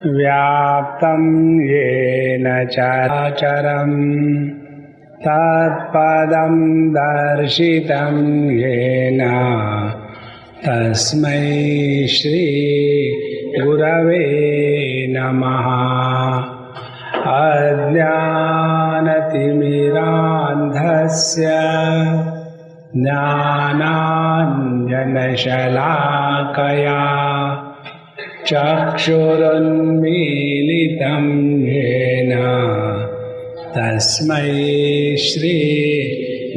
व्याप्तं येन चराचरं तत्पदं दर्शितं येन तस्मै श्री गुरवे नमः। अज्ञानतिमिरान्धस्य ज्ञानाञ्जनशलाकया चक्षुरुन्मीलितं येन तस्मै श्री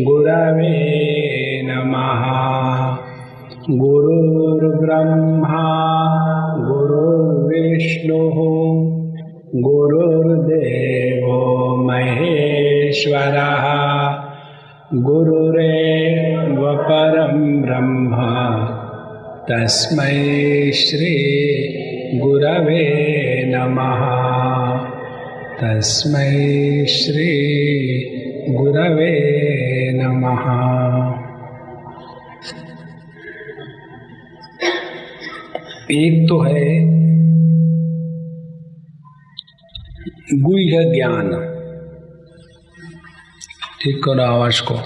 गुरवे नमः। गुरुर्ब्रह्मा गुरुर्विष्णुः गुरुर्देवो महेश्वरः गुरुरेव परं ब्रह्म तस्मै श्री गुरवे नमः। तस्मै श्री गुरवे नमः। एक तो है गुह्य ज्ञान, ठीक करो आवाज को।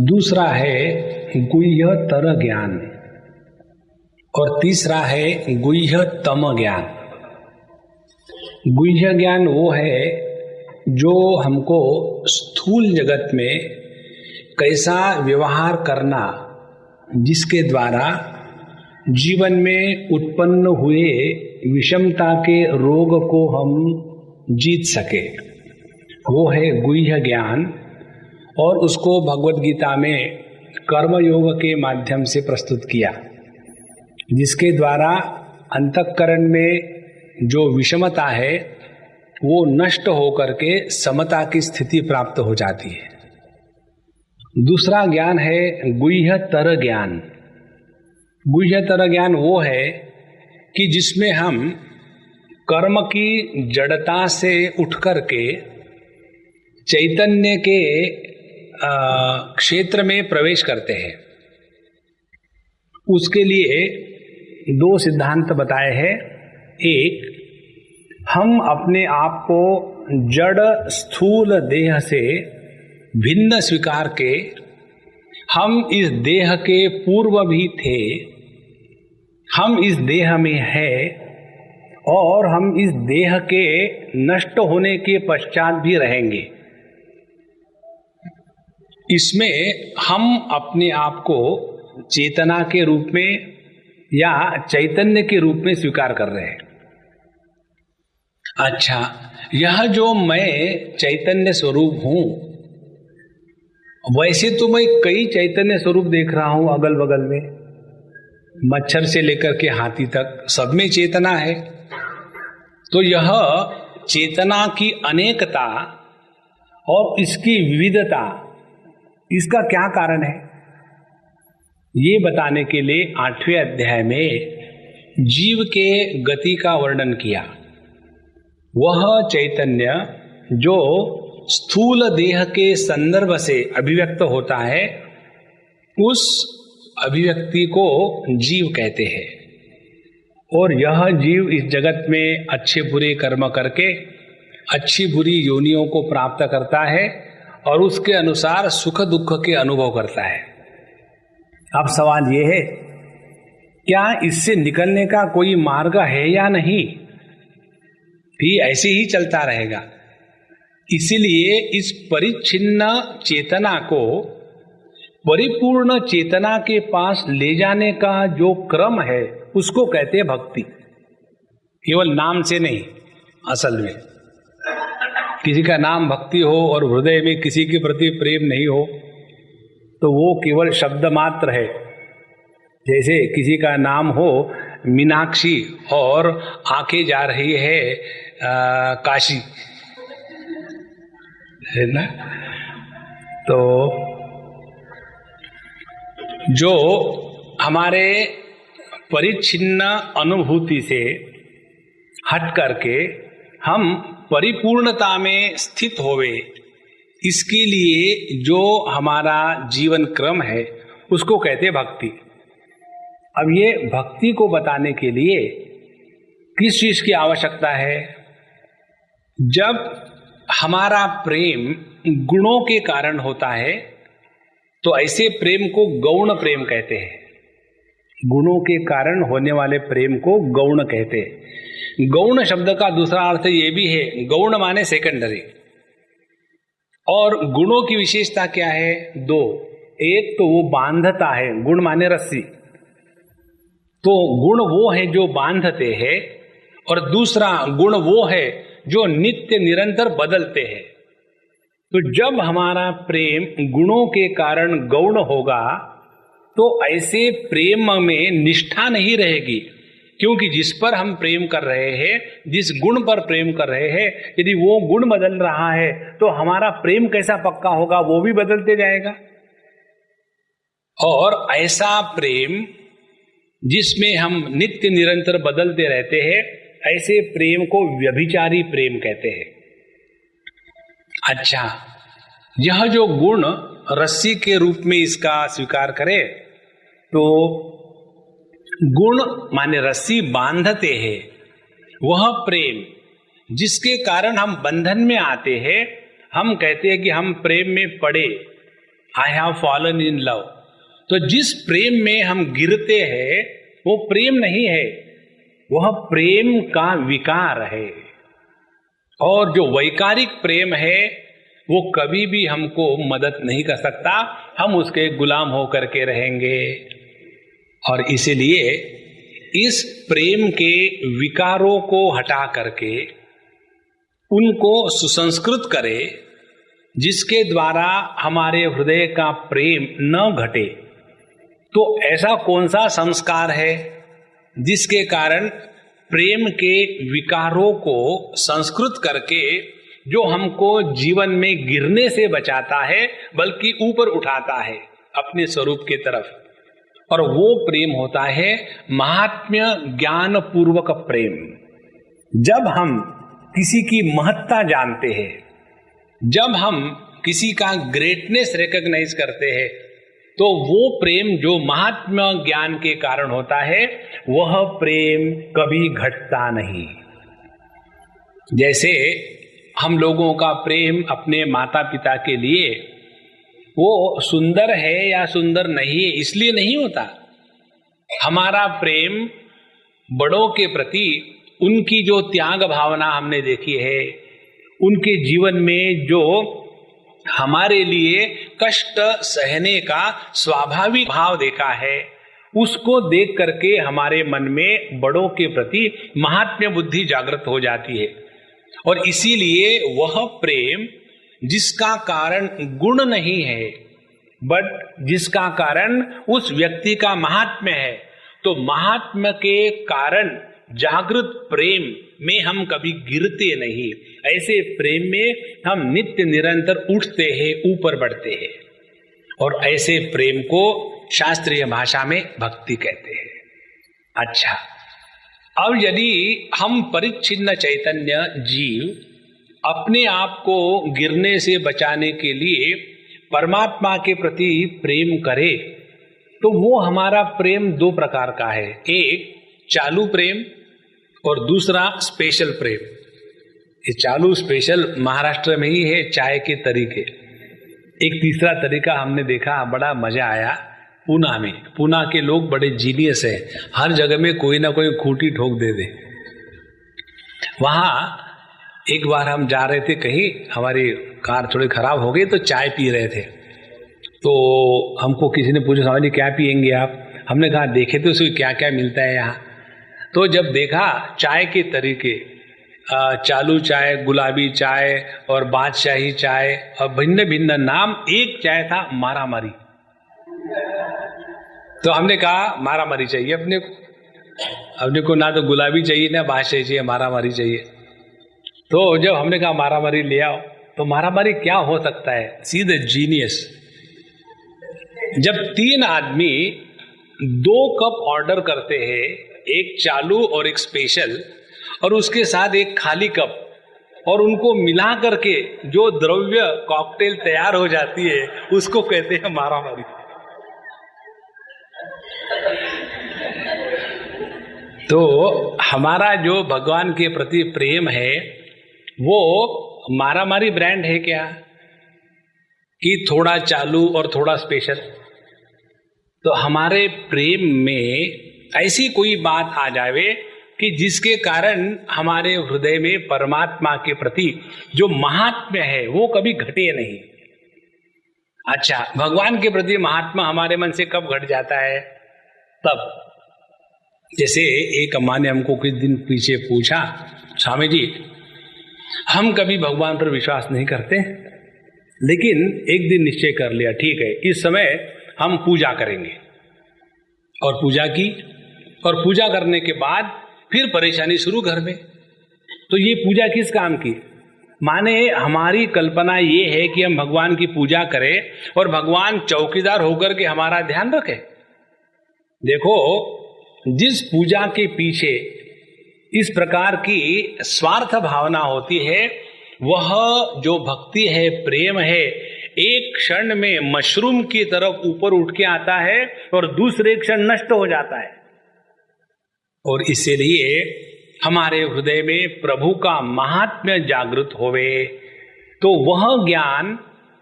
दूसरा है गुह्यतर ज्ञान और तीसरा है गुह्यतम ज्ञान। गुह्य ज्ञान वो है जो हमको स्थूल जगत में कैसा व्यवहार करना, जिसके द्वारा जीवन में उत्पन्न हुए विषमता के रोग को हम जीत सके, वो है गुह्य ज्ञान। और उसको भगवद गीता में कर्मयोग के माध्यम से प्रस्तुत किया, जिसके द्वारा अंतःकरण में जो विषमता है वो नष्ट होकर के समता की स्थिति प्राप्त हो जाती है। दूसरा ज्ञान है गुह्यतर ज्ञान। गुह्यतर ज्ञान वो है कि जिसमें हम कर्म की जड़ता से उठ करके चैतन्य के क्षेत्र में प्रवेश करते हैं। उसके लिए दो सिद्धांत बताए हैं। एक, हम अपने आप को जड़ स्थूल देह से भिन्न स्वीकार के हम इस देह के पूर्व भी थे, हम इस देह में है और हम इस देह के नष्ट होने के पश्चात भी रहेंगे। इसमें हम अपने आप को चेतना के रूप में या चैतन्य के रूप में स्वीकार कर रहे हैं। अच्छा, यह जो मैं चैतन्य स्वरूप हूं, वैसे तो मैं कई चैतन्य स्वरूप देख रहा हूं अगल बगल में, मच्छर से लेकर के हाथी तक सब में चेतना है। तो यह चेतना की अनेकता और इसकी विविधता, इसका क्या कारण है, ये बताने के लिए 8वें अध्याय में जीव के गति का वर्णन किया। वह चैतन्य जो स्थूल देह के संदर्भ से अभिव्यक्त होता है, उस अभिव्यक्ति को जीव कहते हैं। और यह जीव इस जगत में अच्छे बुरे कर्म करके अच्छी बुरी योनियों को प्राप्त करता है और उसके अनुसार सुख दुख के अनुभव करता है। अब सवाल ये है, क्या इससे निकलने का कोई मार्ग है या नहीं? भी ऐसे ही चलता रहेगा। इसीलिए इस परिच्छिन्न चेतना को परिपूर्ण चेतना के पास ले जाने का जो क्रम है, उसको कहते हैं भक्ति। केवल नाम से नहीं, असल में किसी का नाम भक्ति हो और हृदय में किसी के प्रति प्रेम नहीं हो तो वो केवल शब्द मात्र है। जैसे किसी का नाम हो मीनाक्षी और आंखें जा रही है काशी, है ना। तो जो हमारे परिच्छिन्न अनुभूति से हट करके हम परिपूर्णता में स्थित होवे, इसके लिए जो हमारा जीवन क्रम है उसको कहते हैं भक्ति। अब ये भक्ति को बताने के लिए किस चीज की आवश्यकता है? जब हमारा प्रेम गुणों के कारण होता है तो ऐसे प्रेम को गौण प्रेम कहते हैं। गुणों के कारण होने वाले प्रेम को गौण कहते हैं। गौण शब्द का दूसरा अर्थ ये भी है, गौण माने सेकेंडरी। और गुणों की विशेषता क्या है? दो। एक तो वो बांधता है, गुण माने रस्सी, तो गुण वो है जो बांधते हैं, और दूसरा गुण वो है जो नित्य निरंतर बदलते हैं। तो जब हमारा प्रेम गुणों के कारण गौण होगा तो ऐसे प्रेम में निष्ठा नहीं रहेगी, क्योंकि जिस पर हम प्रेम कर रहे हैं, जिस गुण पर प्रेम कर रहे हैं, यदि वो गुण बदल रहा है तो हमारा प्रेम कैसा पक्का होगा? वो भी बदलते जाएगा। और ऐसा प्रेम जिसमें हम नित्य निरंतर बदलते रहते हैं, ऐसे प्रेम को व्यभिचारी प्रेम कहते हैं। अच्छा, यह जो गुण रस्सी के रूप में इसका स्वीकार करें तो गुण माने रस्सी बांधते हैं, वह प्रेम जिसके कारण हम बंधन में आते हैं, हम कहते हैं कि हम प्रेम में पड़े, I have fallen in love. तो जिस प्रेम में हम गिरते हैं वो प्रेम नहीं है, वह प्रेम का विकार है। और जो वैकारिक प्रेम है वो कभी भी हमको मदद नहीं कर सकता, हम उसके गुलाम होकर के रहेंगे। और इसीलिए इस प्रेम के विकारों को हटा करके उनको सुसंस्कृत करे, जिसके द्वारा हमारे हृदय का प्रेम न घटे। तो ऐसा कौन सा संस्कार है जिसके कारण प्रेम के विकारों को संस्कृत करके जो हमको जीवन में गिरने से बचाता है बल्कि ऊपर उठाता है अपने स्वरूप की तरफ? और वो प्रेम होता है महात्म्य ज्ञान पूर्वक प्रेम। जब हम किसी की महत्ता जानते हैं, जब हम किसी का ग्रेटनेस रिकॉग्नाइज करते हैं, तो वो प्रेम जो महात्म्य ज्ञान के कारण होता है, वह प्रेम कभी घटता नहीं। जैसे हम लोगों का प्रेम अपने माता पिता के लिए वो सुंदर है या सुंदर नहीं है इसलिए नहीं होता। हमारा प्रेम बड़ों के प्रति उनकी जो त्याग भावना हमने देखी है, उनके जीवन में जो हमारे लिए कष्ट सहने का स्वाभाविक भाव देखा है, उसको देख करके हमारे मन में बड़ों के प्रति महात्म्य बुद्धि जागृत हो जाती है। और इसीलिए वह प्रेम जिसका कारण गुण नहीं है बट जिसका कारण उस व्यक्ति का महात्म्य है, तो महात्म्य के कारण जागृत प्रेम में हम कभी गिरते नहीं। ऐसे प्रेम में हम नित्य निरंतर उठते हैं, ऊपर बढ़ते हैं। और ऐसे प्रेम को शास्त्रीय भाषा में भक्ति कहते हैं। अच्छा, अब यदि हम परिच्छिन्न चैतन्य जीव अपने आप को गिरने से बचाने के लिए परमात्मा के प्रति प्रेम करे, तो वो हमारा प्रेम दो प्रकार का है। एक चालू प्रेम और दूसरा स्पेशल प्रेम। ये चालू स्पेशल महाराष्ट्र में ही है, चाय के तरीके। एक तीसरा तरीका हमने देखा, बड़ा मजा आया पूना में। पूना के लोग बड़े जीनियस हैं, हर जगह में कोई ना कोई खूंटी ठोक दे। वहाँ एक बार हम जा रहे थे कहीं, हमारी कार थोड़ी खराब हो गई तो चाय पी रहे थे। तो हमको किसी ने पूछा, स्वामी जी क्या पियेंगे आप? हमने कहा देखे तो उसमें क्या क्या मिलता है यहाँ। तो जब देखा चाय के तरीके, चालू चाय, गुलाबी चाय और बादशाही चाय और भिन्न भिन्न नाम। एक चाय था मारामारी। तो हमने कहा मारामारी चाहिए अपने को ना तो गुलाबी चाहिए ना बादशाही चाहिए, मारामारी चाहिए। तो जब हमने कहा मारामारी ले आओ, तो मारामारी क्या हो सकता है? सीधे जीनियस। जब 3 आदमी 2 कप ऑर्डर करते हैं, एक चालू और एक स्पेशल, और उसके साथ एक खाली कप, और उनको मिला करके जो द्रव्य कॉकटेल तैयार हो जाती है, उसको कहते हैं मारामारी। तो हमारा जो भगवान के प्रति प्रेम है वो मारामारी ब्रांड है क्या कि थोड़ा चालू और थोड़ा स्पेशल? तो हमारे प्रेम में ऐसी कोई बात आ जावे कि जिसके कारण हमारे हृदय में परमात्मा के प्रति जो महात्म्य है वो कभी घटे नहीं। अच्छा, भगवान के प्रति महात्मा हमारे मन से कब घट जाता है? तब जैसे एक अम्मा ने हमको कुछ दिन पीछे पूछा, स्वामी जी हम कभी भगवान पर विश्वास नहीं करते, लेकिन एक दिन निश्चय कर लिया, ठीक है इस समय हम पूजा करेंगे। और पूजा की, और पूजा करने के बाद फिर परेशानी शुरू घर में। तो ये पूजा किस काम की? माने हमारी कल्पना ये है कि हम भगवान की पूजा करें और भगवान चौकीदार होकर के हमारा ध्यान रखे। देखो, जिस पूजा के पीछे इस प्रकार की स्वार्थ भावना होती है, वह जो भक्ति है, प्रेम है, एक क्षण में मशरूम की तरफ ऊपर उठ के आता है और दूसरे क्षण नष्ट हो जाता है। और इसीलिए हमारे हृदय में प्रभु का महात्म्य जागृत होवे, तो वह ज्ञान,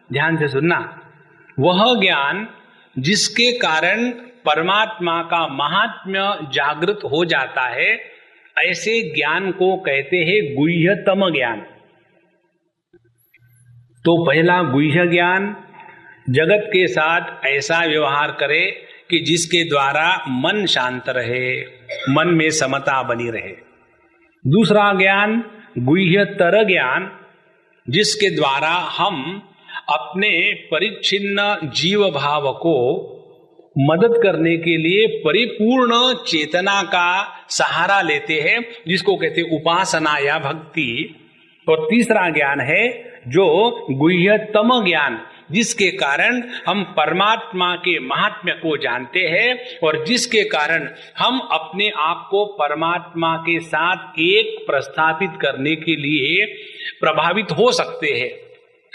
ध्यान से सुनना, वह ज्ञान जिसके कारण परमात्मा का महात्म्य जागृत हो जाता है, ऐसे ज्ञान को कहते हैं गुह्यतम ज्ञान। तो पहला गुह्य ज्ञान, जगत के साथ ऐसा व्यवहार करे कि जिसके द्वारा मन शांत रहे, मन में समता बनी रहे। दूसरा ज्ञान गुह्यतर ज्ञान, जिसके द्वारा हम अपने परिच्छिन्न जीव भाव को मदद करने के लिए परिपूर्ण चेतना का सहारा लेते हैं, जिसको कहते हैं उपासना या भक्ति। और तीसरा ज्ञान है जो गुह्यतम ज्ञान, जिसके कारण हम परमात्मा के महात्म्य को जानते हैं और जिसके कारण हम अपने आप को परमात्मा के साथ एक प्रस्थापित करने के लिए प्रभावित हो सकते हैं।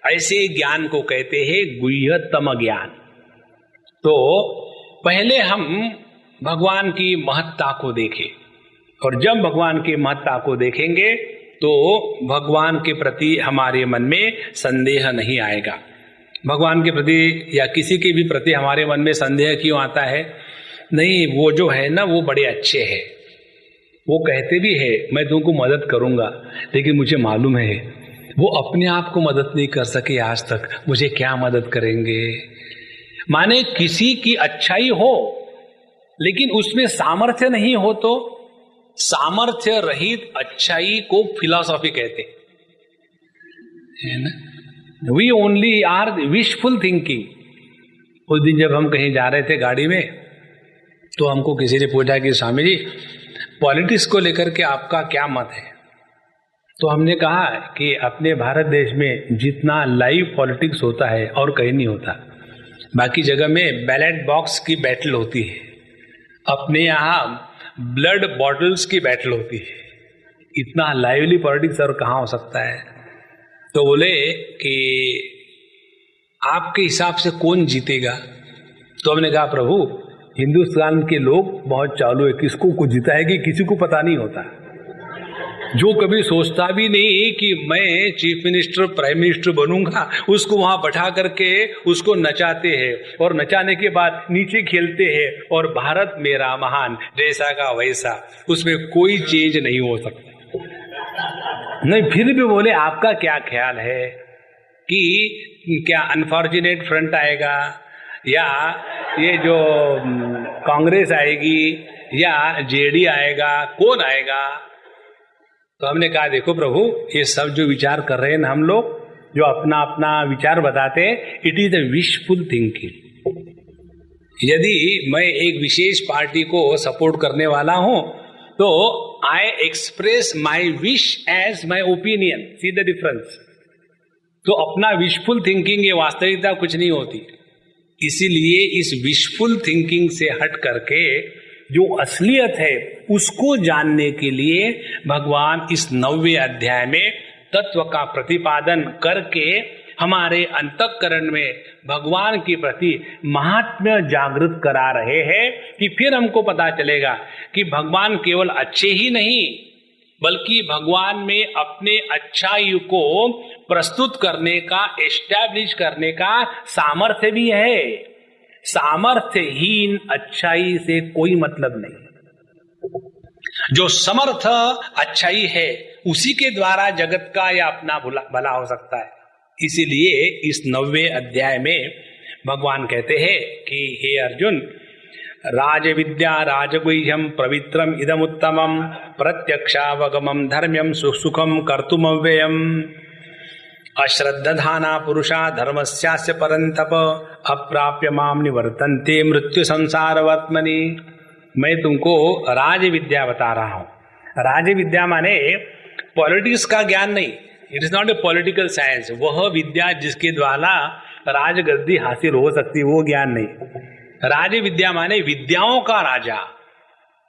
ऐसे ज्ञान को कहते हैं गुह्यतम ज्ञान। तो पहले हम भगवान की महत्ता को देखें, और जब भगवान की महत्ता को देखेंगे तो भगवान के प्रति हमारे मन में संदेह नहीं आएगा। भगवान के प्रति या किसी के भी प्रति हमारे मन में संदेह क्यों आता है? नहीं, वो जो है ना वो बड़े अच्छे हैं, वो कहते भी है मैं तुमको मदद करूंगा, लेकिन मुझे मालूम है वो अपने आप को मदद नहीं कर सके आज तक, मुझे क्या मदद करेंगे। माने किसी की अच्छाई हो लेकिन उसमें सामर्थ्य नहीं हो, तो सामर्थ्य रहित अच्छाई को फिलॉसफी कहते हैं ना। We only are wishful thinking. उस दिन जब हम कहीं जा रहे थे गाड़ी में, तो हमको किसी ने पूछा कि स्वामी जी पॉलिटिक्स को लेकर के आपका क्या मत है? तो हमने कहा कि अपने भारत देश में जितना लाइव पॉलिटिक्स होता है और कहीं नहीं होता। बाकी जगह में बैलेट बॉक्स की बैटल होती है, अपने यहाँ ब्लड बॉटल्स की बैटल होती है। इतना लाइवली पॉलिटिक्स और कहाँ हो सकता है? तो बोले कि आपके हिसाब से कौन जीतेगा? तो हमने कहा प्रभु हिंदुस्तान के लोग बहुत चालू है, किसको कुछ जीता है कि किसी को पता नहीं होता। जो कभी सोचता भी नहीं कि मैं चीफ मिनिस्टर प्राइम मिनिस्टर बनूंगा, उसको वहां बैठा करके उसको नचाते हैं और नचाने के बाद नीचे खेलते हैं और भारत मेरा महान, जैसा का वैसा, उसमें कोई चेंज नहीं हो सकता। नहीं, फिर भी बोले आपका क्या ख्याल है कि क्या अनफॉर्चुनेट फ्रंट आएगा या ये जो कांग्रेस आएगी या जेडी आएगा, कौन आएगा? तो हमने कहा देखो प्रभु, ये सब जो विचार कर रहे हैं ना हम लोग, जो अपना अपना विचार बताते हैं, it is a wishful thinking. यदि मैं एक विशेष पार्टी को सपोर्ट करने वाला हूं तो I express my wish as my opinion. See the difference. तो अपना विशफुल थिंकिंग, ये वास्तविकता कुछ नहीं होती। इसीलिए इस विशफुल थिंकिंग से हट करके जो असलियत है उसको जानने के लिए भगवान इस 9वें अध्याय में तत्व का प्रतिपादन करके हमारे अंतःकरण में भगवान के प्रति महात्म्य जागृत करा रहे हैं कि फिर हमको पता चलेगा कि भगवान केवल अच्छे ही नहीं बल्कि भगवान में अपने अच्छाई को प्रस्तुत करने का, एस्टैब्लिश करने का सामर्थ्य भी है। सामर्थ्यहीन अच्छाई से कोई मतलब नहीं। जो समर्थ अच्छाई है उसी के द्वारा जगत का या अपना भला हो सकता है। इसीलिए इस 9वें अध्याय में भगवान कहते हैं कि हे अर्जुन, राज विद्या राजगुह्यम पवित्रम इदमुत्तमम प्रत्यक्षावगमम धर्म्यम सुखम कर्तुमव्ययम अश्रद्धधाना पुरुषा धर्मस्यास्य परंतप अप्राप्य माम निवर्तन्ते मृत्यु संसार वर्त्मनि। मैं तुमको राज विद्या बता रहा हूं। राज विद्या माने पॉलिटिक्स का ज्ञान नहीं, it is not a political science. वह विद्या जिसके द्वारा राजगद्दी हासिल हो सकती, वो ज्ञान नहीं। राज विद्या माने विद्याओं का राजा,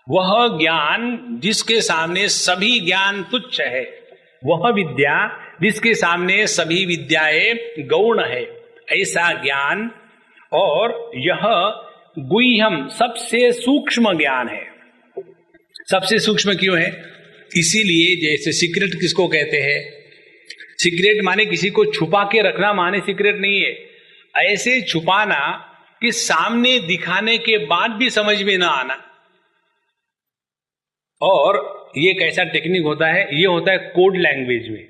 वह ज्ञान जिसके सामने सभी ज्ञान तुच्छ है, वह विद्या जिसके सामने सभी विद्याएं गौण है, ऐसा ज्ञान। और यह गुह्यम सबसे सूक्ष्म ज्ञान है। सबसे सूक्ष्म क्यों है? इसीलिए जैसे सीक्रेट किसको कहते हैं? सीक्रेट माने किसी को छुपा के रखना माने सीक्रेट नहीं है। ऐसे छुपाना कि सामने दिखाने के बाद भी समझ में ना आना। और ये कैसा टेक्निक होता है? ये होता है कोड लैंग्वेज में।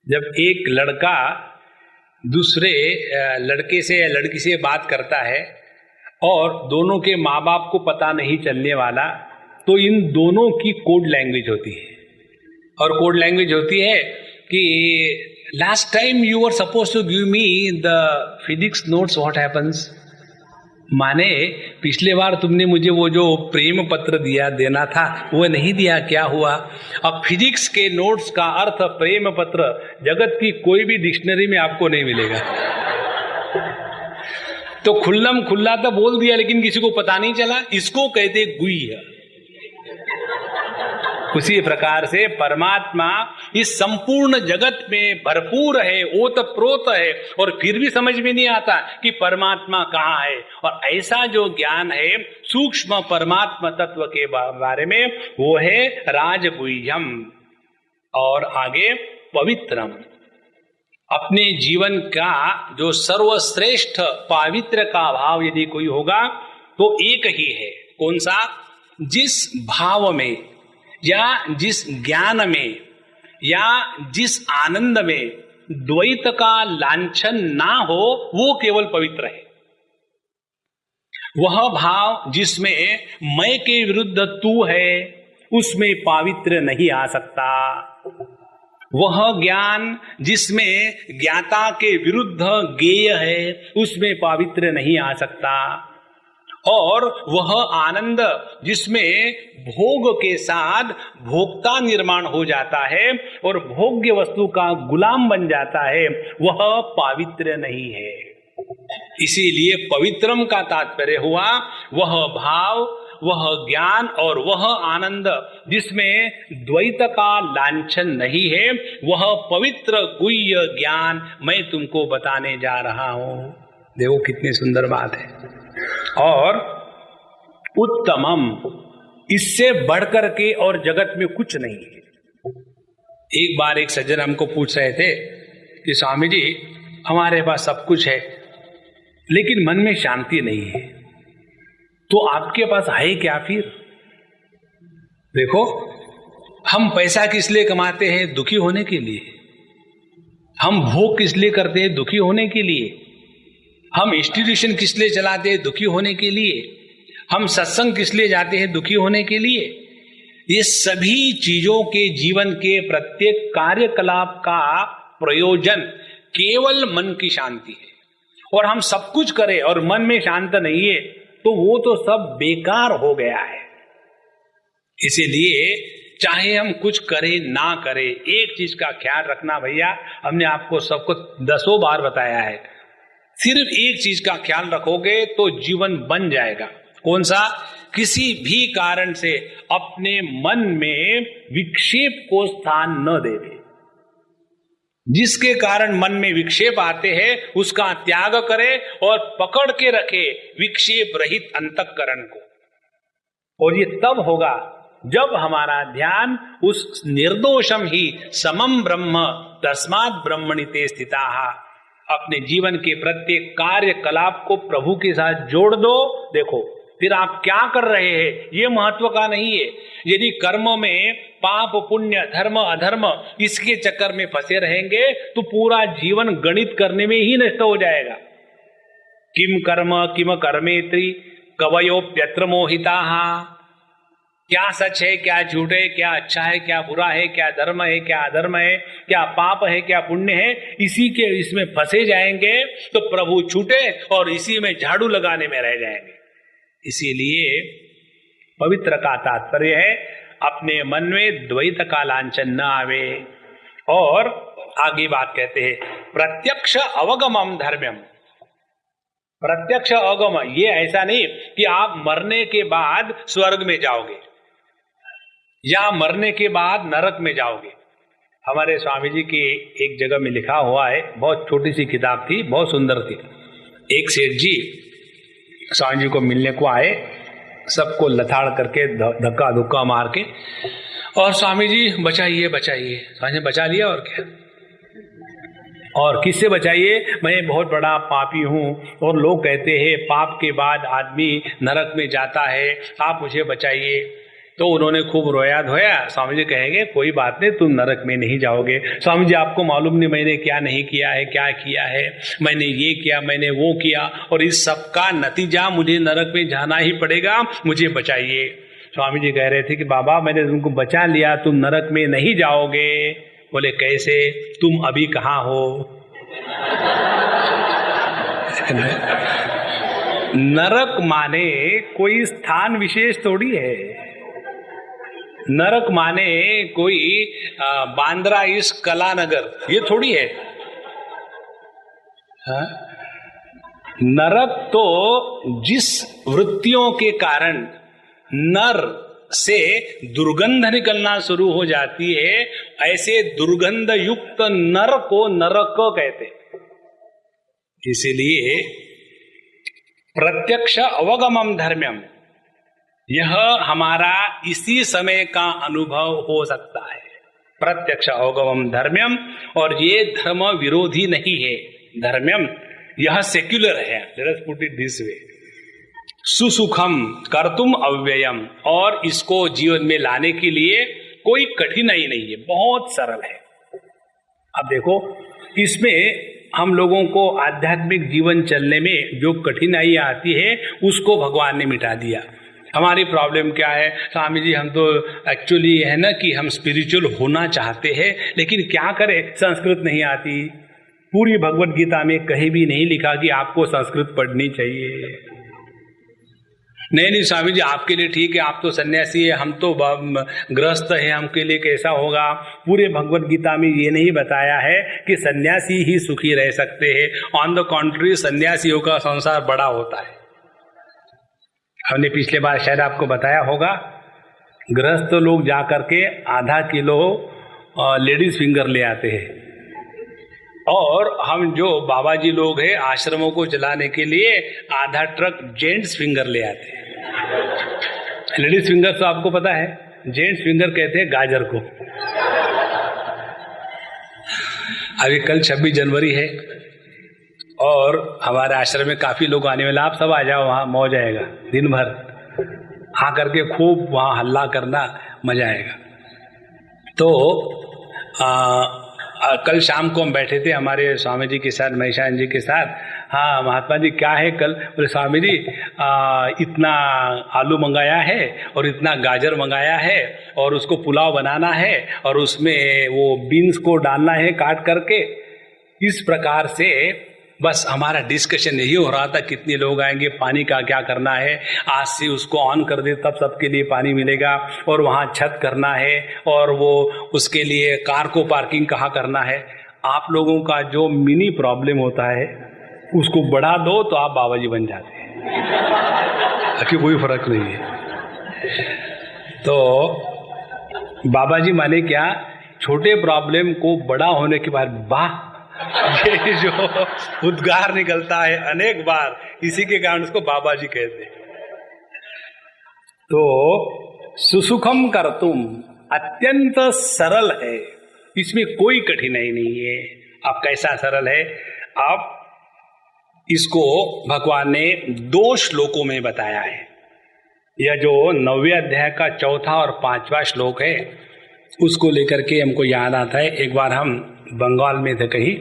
जब एक लड़का दूसरे लड़के से या लड़की से बात करता है और दोनों के माँ बाप को पता नहीं चलने वाला, तो इन दोनों की कोड लैंग्वेज होती है। और कोड लैंग्वेज होती है कि last time you were supposed to give me the physics notes, what happens. माने पिछले बार तुमने मुझे वो जो प्रेम पत्र देना था वो नहीं दिया, क्या हुआ? अब फिजिक्स के नोट्स का अर्थ प्रेम पत्र जगत की कोई भी डिक्शनरी में आपको नहीं मिलेगा। तो खुल्लम खुल्ला तो बोल दिया लेकिन किसी को पता नहीं चला, इसको कहते गुह्य। उसी प्रकार से परमात्मा इस संपूर्ण जगत में भरपूर है, ओतप्रोत है, और फिर भी समझ में नहीं आता कि परमात्मा कहाँ है। और ऐसा जो ज्ञान है सूक्ष्म परमात्मा तत्व के बारे में, वो है राजगुह्यम। और आगे पवित्रम, अपने जीवन का जो सर्वश्रेष्ठ पावित्र का भाव यदि कोई होगा तो एक ही है। कौन सा? जिस भाव में या जिस ज्ञान में या जिस आनंद में द्वैत का लांछन ना हो, वो केवल पवित्र है। वह भाव जिसमें मैं के विरुद्ध तू है, उसमें पावित्र नहीं आ सकता। वह ज्ञान जिसमें ज्ञाता के विरुद्ध ज्ञेय है, उसमें पावित्र नहीं आ सकता। और वह आनंद जिसमें भोग के साथ भोक्ता निर्माण हो जाता है और भोग्य वस्तु का गुलाम बन जाता है, वह पावित्र नहीं है। इसीलिए पवित्रम का तात्पर्य हुआ वह भाव, वह ज्ञान और वह आनंद जिसमें द्वैत का लांछन नहीं है, वह पवित्र गुह्य ज्ञान मैं तुमको बताने जा रहा हूं। देखो कितनी सुंदर बात है। और उत्तमम, इससे बढ़कर के और जगत में कुछ नहीं है। एक बार एक सज्जन हमको पूछ रहे थे कि स्वामी जी, हमारे पास सब कुछ है लेकिन मन में शांति नहीं है, तो आपके पास है क्या फिर? देखो, हम पैसा किस लिए कमाते हैं? दुखी होने के लिए। हम भोग किस लिए करते हैं? दुखी होने के लिए। हम इंस्टीट्यूशन किस लिए चलाते हैं? दुखी होने के लिए। हम सत्संग किस लिए जाते हैं? दुखी होने के लिए। ये सभी चीजों के जीवन के प्रत्येक कार्यकलाप का प्रयोजन केवल मन की शांति है। और हम सब कुछ करें और मन में शांत नहीं है तो वो तो सब बेकार हो गया है। इसीलिए चाहे हम कुछ करें ना करें, एक चीज का ख्याल रखना भैया, हमने आपको सबको 10 बार बताया है, सिर्फ एक चीज का ख्याल रखोगे तो जीवन बन जाएगा। कौन सा? किसी भी कारण से अपने मन में विक्षेप को स्थान न देवे। जिसके कारण मन में विक्षेप आते हैं उसका त्याग करे और पकड़ के रखे विक्षेप रहित अंतःकरण को। और ये तब होगा जब हमारा ध्यान उस निर्दोषम ही समम ब्रह्म तस्मात् ब्रह्मणि ते स्थिताः, अपने जीवन के प्रत्येक कार्यकलाप को प्रभु के साथ जोड़ दो। देखो फिर आप क्या कर रहे हैं ये महत्व का नहीं है। यदि कर्म में पाप पुण्य धर्म अधर्म इसके चक्कर में फंसे रहेंगे तो पूरा जीवन गणित करने में ही नष्ट हो जाएगा। किम कर्म किम कर्मेत्री कवयोप्यत्र मोहिताः, क्या सच है क्या झूठ है, क्या अच्छा है क्या बुरा है, क्या धर्म है क्या अधर्म है, क्या पाप है क्या पुण्य है, इसी के इसमें फंसे जाएंगे तो प्रभु छूटे और इसी में झाड़ू लगाने में रह जाएंगे। इसीलिए पवित्र का तात्पर्य है अपने मन में द्वैत का लांछन न आवे। और आगे बात कहते हैं प्रत्यक्ष अवगमम धर्म्यम। प्रत्यक्ष अवगम ये ऐसा नहीं कि आप मरने के बाद स्वर्ग में जाओगे या मरने के बाद नरक में जाओगे। हमारे स्वामी जी की एक जगह में लिखा हुआ है, बहुत छोटी सी किताब थी, बहुत सुंदर थी। एक सेठ जी स्वामी जी को मिलने को आए, सबको लथाड़ करके धक्का धुक्का मार के, और स्वामी जी बचाइए बचाइए। स्वामी जी बचा लिया और क्या, और किससे बचाइए, मैं बहुत बड़ा पापी हूँ और लोग कहते हैं पाप के बाद आदमी नरक में जाता है, आप मुझे बचाइए। तो उन्होंने खूब रोया धोया। स्वामी जी कहेंगे कोई बात नहीं, तुम नरक में नहीं जाओगे। स्वामी जी आपको मालूम नहीं मैंने क्या नहीं किया है, क्या किया है, मैंने ये किया मैंने वो किया, और इस सब का नतीजा मुझे नरक में जाना ही पड़ेगा, मुझे बचाइए। स्वामी जी कह रहे थे कि बाबा मैंने तुमको बचा लिया, तुम नरक में नहीं जाओगे। बोले कैसे, तुम अभी कहाँ हो? नरक माने कोई स्थान विशेष थोड़ी है। नरक माने कोई बांद्रा ईस्ट कलानगर ये थोड़ी है। नरक तो जिस वृत्तियों के कारण नर से दुर्गंध निकलना शुरू हो जाती है, ऐसे दुर्गंध युक्त नर को नरक कहते। इसीलिए प्रत्यक्ष अवगमम धर्म्यम, यह हमारा इसी समय का अनुभव हो सकता है। प्रत्यक्ष अवगमम धर्म्यम, और ये धर्म विरोधी नहीं है। धर्म्यम यह सेक्युलर है, let us put it this way. सुसुखम कर्तुम अव्ययम, और इसको जीवन में लाने के लिए कोई कठिनाई नहीं है, बहुत सरल है। अब देखो इसमें हम लोगों को आध्यात्मिक जीवन चलने में जो कठिनाई आती है उसको भगवान ने मिटा दिया। हमारी प्रॉब्लम क्या है, स्वामी जी हम तो एक्चुअली है ना कि हम स्पिरिचुअल होना चाहते हैं, लेकिन क्या करें संस्कृत नहीं आती। पूरी भगवत गीता में कहीं भी नहीं लिखा कि आपको संस्कृत पढ़नी चाहिए। नहीं स्वामी जी आपके लिए ठीक है, आप तो सन्यासी है, हम तो गृहस्थ है, हमके लिए कैसा होगा। पूरे भगवत गीता में ये नहीं बताया है कि सन्यासी ही सुखी रह सकते हैं। ऑन द कॉन्ट्री सन्यासियों का संसार बड़ा होता है। हमने पिछले बार शायद आपको बताया होगा, गृहस्थ लोग जा करके आधा किलो लेडीज फिंगर ले आते हैं, और हम जो बाबा जी लोग हैं आश्रमों को चलाने के लिए आधा ट्रक जेंट्स फिंगर ले आते हैं। लेडीज फिंगर तो आपको पता है, जेंट्स फिंगर कहते हैं गाजर को। अभी कल 26 जनवरी है और हमारे आश्रम में काफी लोग आने वाले, आप सब आ जाओ, वहां मौज आएगा। दिन भर आ करके खूब वहां हल्ला करना, मजा आएगा। तो कल शाम को हम बैठे थे हमारे स्वामी जी के साथ, महेशान जी के साथ। हाँ महात्मा जी क्या है कल? बोले स्वामी जी इतना आलू मंगाया है और इतना गाजर मंगाया है और उसको पुलाव बनाना है और उसमें वो बीन्स को डालना है काट करके। इस प्रकार से बस हमारा डिस्कशन यही हो रहा था, कितने लोग आएंगे, पानी का क्या करना है, आज से उसको ऑन कर दे तब सबके लिए पानी मिलेगा, और वहाँ छत करना है, और वो उसके लिए कार को पार्किंग कहाँ करना है। आप लोगों का जो मिनी प्रॉब्लम होता है उसको बढ़ा दो तो आप बाबा जी बन जाते हैं, ताकि कोई फर्क नहीं है। तो बाबा जी माने क्या, छोटे प्रॉब्लम को बड़ा होने के बाद वाह, ये जो उद्गार निकलता है अनेक बार, इसी के कारण उसको बाबा जी कहते हैं। तो सुसुखम कर्तुम अत्यंत सरल है, इसमें कोई कठिनाई नहीं है। अब कैसा सरल है, अब इसको भगवान ने 2 श्लोकों में बताया है। यह जो 9वें अध्याय का 4था और 5वां श्लोक है, उसको लेकर के हमको याद आता है, एक बार हम बंगाल में थे, कहीं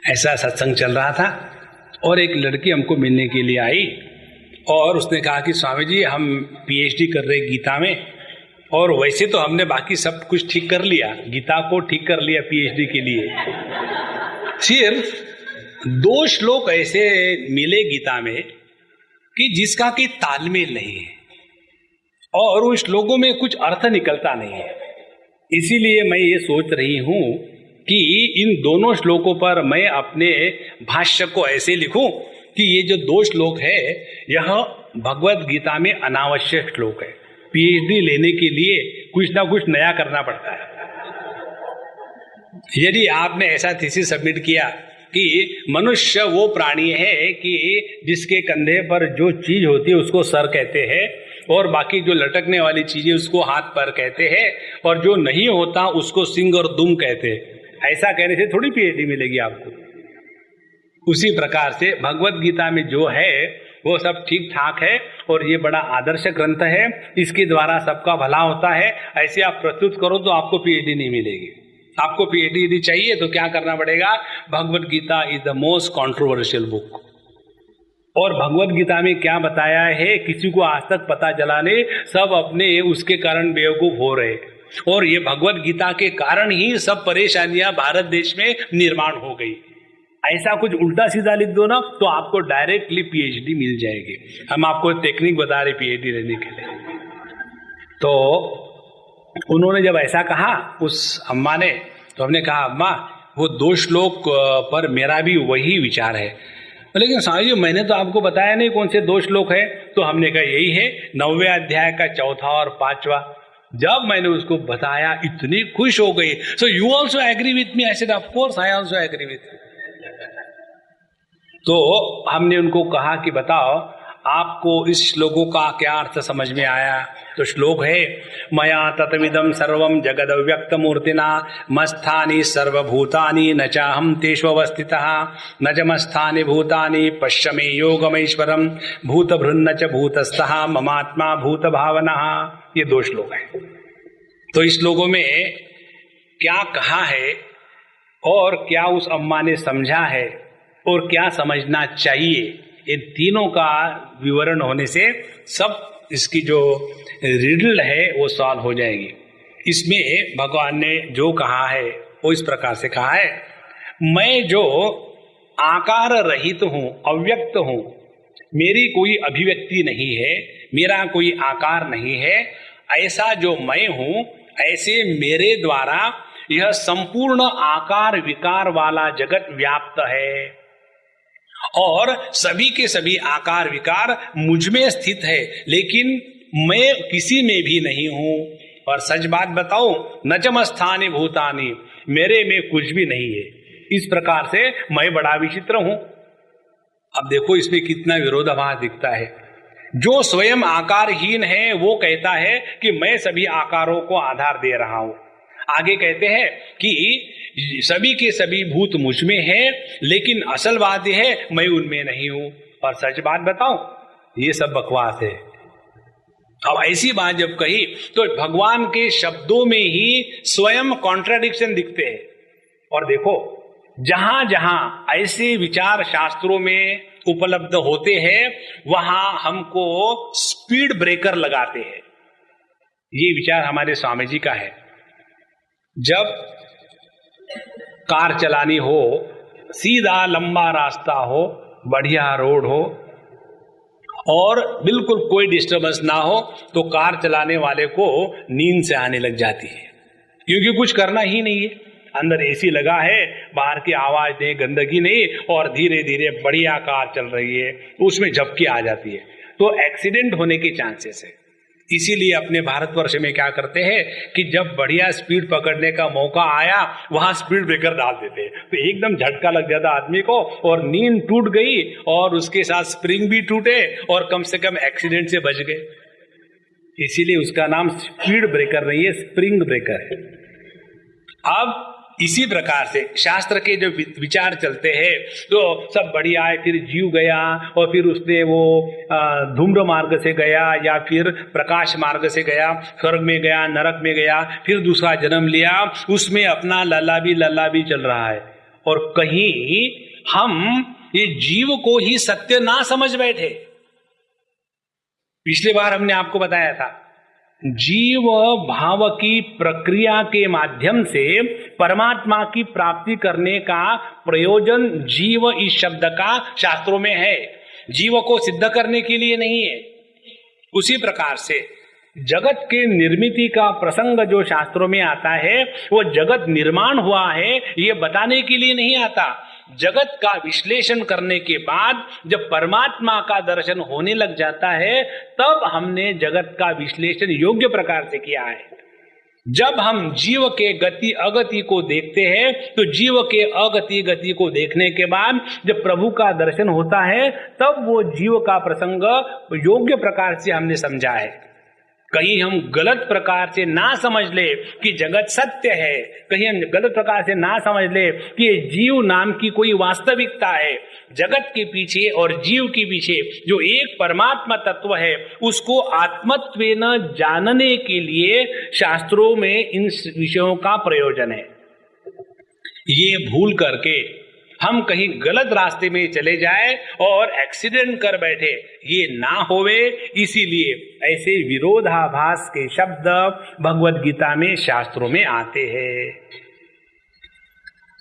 ऐसा सत्संग चल रहा था और एक लड़की हमको मिलने के लिए आई और उसने कहा कि स्वामी जी हम पीएचडी कर रहे गीता में, और वैसे तो हमने बाकी सब कुछ ठीक कर लिया, गीता को ठीक कर लिया पीएचडी के लिए, सिर्फ 2 श्लोक ऐसे मिले गीता में कि जिसका कि तालमेल नहीं है और उन श्लोकों में कुछ अर्थ निकलता नहीं है। इसीलिए मैं ये सोच रही हूं कि इन दोनों श्लोकों पर मैं अपने भाष्य को ऐसे लिखूं कि ये जो 2 श्लोक है यह भगवत गीता में अनावश्यक श्लोक है। पीएचडी लेने के लिए कुछ ना कुछ नया करना पड़ता है। यदि आपने ऐसा थीसिस सबमिट किया कि मनुष्य वो प्राणी है कि जिसके कंधे पर जो चीज होती है उसको सर कहते हैं और बाकी जो लटकने वाली चीजें उसको हाथ पैर कहते हैं और जो नहीं होता उसको सिंग और दुम कहते हैं, ऐसा कहने से थोड़ी पीएचडी मिलेगी आपको। उसी प्रकार से भगवत गीता में जो है वो सब ठीक ठाक है और ये बड़ा आदर्श ग्रंथ है, इसके द्वारा सबका भला होता है। ऐसे आप प्रस्तुत करो तो आपको पीएचडी नहीं मिलेगी। आपको पीएचडी यदि चाहिए तो क्या करना पड़ेगा, Bhagavad Gita is the most controversial book. और भगवत गीता में क्या बताया है किसी को आज तक पता चला नहीं, सब अपने उसके कारण बेवकूफ हो रहे, और ये भगवत गीता के कारण ही सब परेशानियां भारत देश में निर्माण हो गई। ऐसा कुछ उल्टा सीधा लिख दो ना तो आपको डायरेक्टली पीएचडी मिल जाएगी। हम आपको टेक्निक बता रहे पीएचडी लेने के लिए। तो उन्होंने जब ऐसा कहा उस अम्मा ने, तो हमने कहा अम्मा वो 2 श्लोक पर मेरा भी वही विचार है। लेकिन स्वामी जी मैंने तो आपको बताया नहीं कौन से 2 श्लोक है। तो हमने कहा यही है 9वें अध्याय का 4था और 5वां। जब मैंने उसको बताया इतनी खुश हो गई। So you also agree with me? I said of course I also agree with. तो हमने उनको कहा कि बताओ आपको इस श्लोकों का क्या अर्थ समझ में आया। तो श्लोक है मया तत्विदं सर्वं जगदव्यक्त मूर्तिना मस्थानि सर्वभूतानि न चाहं तेषु अवस्थितः न च मस्थानि भूतानि पश्य मे योगमैश्वरं भूतभृन्न च भूतस्थः ममात्मा भूत भावनः। ये 2 श्लोक हैं। तो इस श्लोकों में क्या कहा है और क्या उस अम्मा ने समझा है और क्या समझना चाहिए, इन तीनों का विवरण होने से सब इसकी जो रिडल है वो सॉल्व हो जाएगी। इसमें भगवान ने जो कहा है वो इस प्रकार से कहा है, मैं जो आकार रहित हूं, अव्यक्त हूं, मेरी कोई अभिव्यक्ति नहीं है, मेरा कोई आकार नहीं है, ऐसा जो मैं हूं ऐसे मेरे द्वारा यह संपूर्ण आकार विकार वाला जगत व्याप्त है और सभी के सभी आकार विकार मुझ में स्थित है, लेकिन मैं किसी में भी नहीं हूं। और सच बात बताऊं, न च मस्थानि भूतानि, मेरे में कुछ भी नहीं है। इस प्रकार से मैं बड़ा विचित्र हूं। अब देखो इसमें कितना विरोधाभास दिखता है। जो स्वयं आकारहीन है वो कहता है कि मैं सभी आकारों को आधार दे रहा हूं। आगे कहते हैं कि सभी के सभी भूत मुझ में है, लेकिन असल बात यह है मैं उनमें नहीं हूं। और सच बात बताऊं, ये सब बकवास है। अब ऐसी बात जब कही तो भगवान के शब्दों में ही स्वयं कॉन्ट्राडिक्शन दिखते हैं। और देखो जहां जहां ऐसे विचार शास्त्रों में उपलब्ध होते हैं वहां हमको स्पीड ब्रेकर लगाते हैं। ये विचार हमारे स्वामी जी का है। जब कार चलानी हो, सीधा लंबा रास्ता हो, बढ़िया रोड हो और बिल्कुल कोई डिस्टर्बेंस ना हो, तो कार चलाने वाले को नींद से आने लग जाती है, क्योंकि कुछ करना ही नहीं है। अंदर एसी लगा है, बाहर की आवाज नहीं, गंदगी नहीं, और धीरे धीरे बढ़िया कार चल रही है, उसमें झपकी आ जाती है, तो एक्सीडेंट होने के चांसेस है। इसीलिए अपने भारतवर्ष में क्या करते हैं कि जब बढ़िया स्पीड पकड़ने का मौका आया वहां स्पीड ब्रेकर डाल देते हैं, तो एकदम झटका लग जाता आदमी को और नींद टूट गई और उसके साथ स्प्रिंग भी टूटे और कम से कम एक्सीडेंट से बच गए। इसीलिए उसका नाम स्पीड ब्रेकर नहीं है, स्प्रिंग ब्रेकर है। अब इसी प्रकार से शास्त्र के जो विचार चलते हैं तो सब बढ़िया है, फिर जीव गया और फिर उसने वो धूम्र मार्ग से गया या फिर प्रकाश मार्ग से गया, स्वर्ग में गया, नरक में गया, फिर दूसरा जन्म लिया, उसमें अपना लल्ला भी चल रहा है। और कहीं हम ये जीव को ही सत्य ना समझ बैठे। पिछली बार हमने आपको बताया था जीव भाव की प्रक्रिया के माध्यम से परमात्मा की प्राप्ति करने का प्रयोजन जीव इस शब्द का शास्त्रों में है, जीव को सिद्ध करने के लिए नहीं है। उसी प्रकार से जगत के निर्मिति का प्रसंग जो शास्त्रों में आता है वो जगत निर्माण हुआ है ये बताने के लिए नहीं आता। जगत का विश्लेषण करने के बाद जब परमात्मा का दर्शन होने लग जाता है तब हमने जगत का विश्लेषण योग्य प्रकार से किया है। जब हम जीव के गति अगति को देखते हैं तो जीव के अगति गति को देखने के बाद जब प्रभु का दर्शन होता है तब वो जीव का प्रसंग योग्य प्रकार से हमने समझा है। कहीं हम गलत प्रकार से ना समझ ले कि जगत सत्य है, कहीं हम गलत प्रकार से ना समझ ले कि जीव नाम की कोई वास्तविकता है। जगत के पीछे और जीव के पीछे जो एक परमात्मा तत्व है उसको आत्मत्वेन जानने के लिए शास्त्रों में इन विषयों का प्रयोजन है। ये भूल करके हम कहीं गलत रास्ते में चले जाए और एक्सीडेंट कर बैठे, ये ना होवे, इसीलिए ऐसे विरोधाभास के शब्द भगवत गीता में शास्त्रों में आते हैं।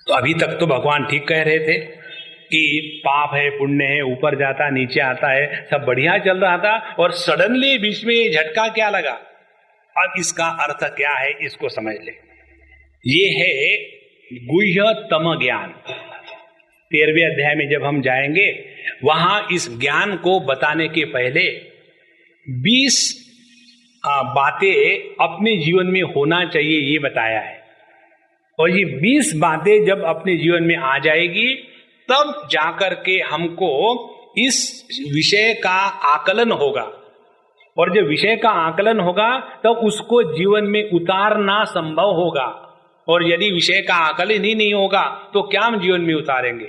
तो अभी तक तो भगवान ठीक कह रहे थे कि पाप है पुण्य है, ऊपर जाता नीचे आता है, सब बढ़िया चल रहा था और सडनली बीच में झटका क्या लगा। अब इसका अर्थ क्या है इसको समझ ले। ये है गुह्य तम ज्ञान। 13वें अध्याय में जब हम जाएंगे वहां इस ज्ञान को बताने के पहले 20 बातें अपने जीवन में होना चाहिए ये बताया है। और ये 20 बातें जब अपने जीवन में आ जाएगी तब जाकर के हमको इस विषय का आकलन होगा। और जब विषय का आकलन होगा तब उसको जीवन में उतारना संभव होगा। और यदि विषय का आकलन ही नहीं होगा तो क्या हम जीवन में उतारेंगे।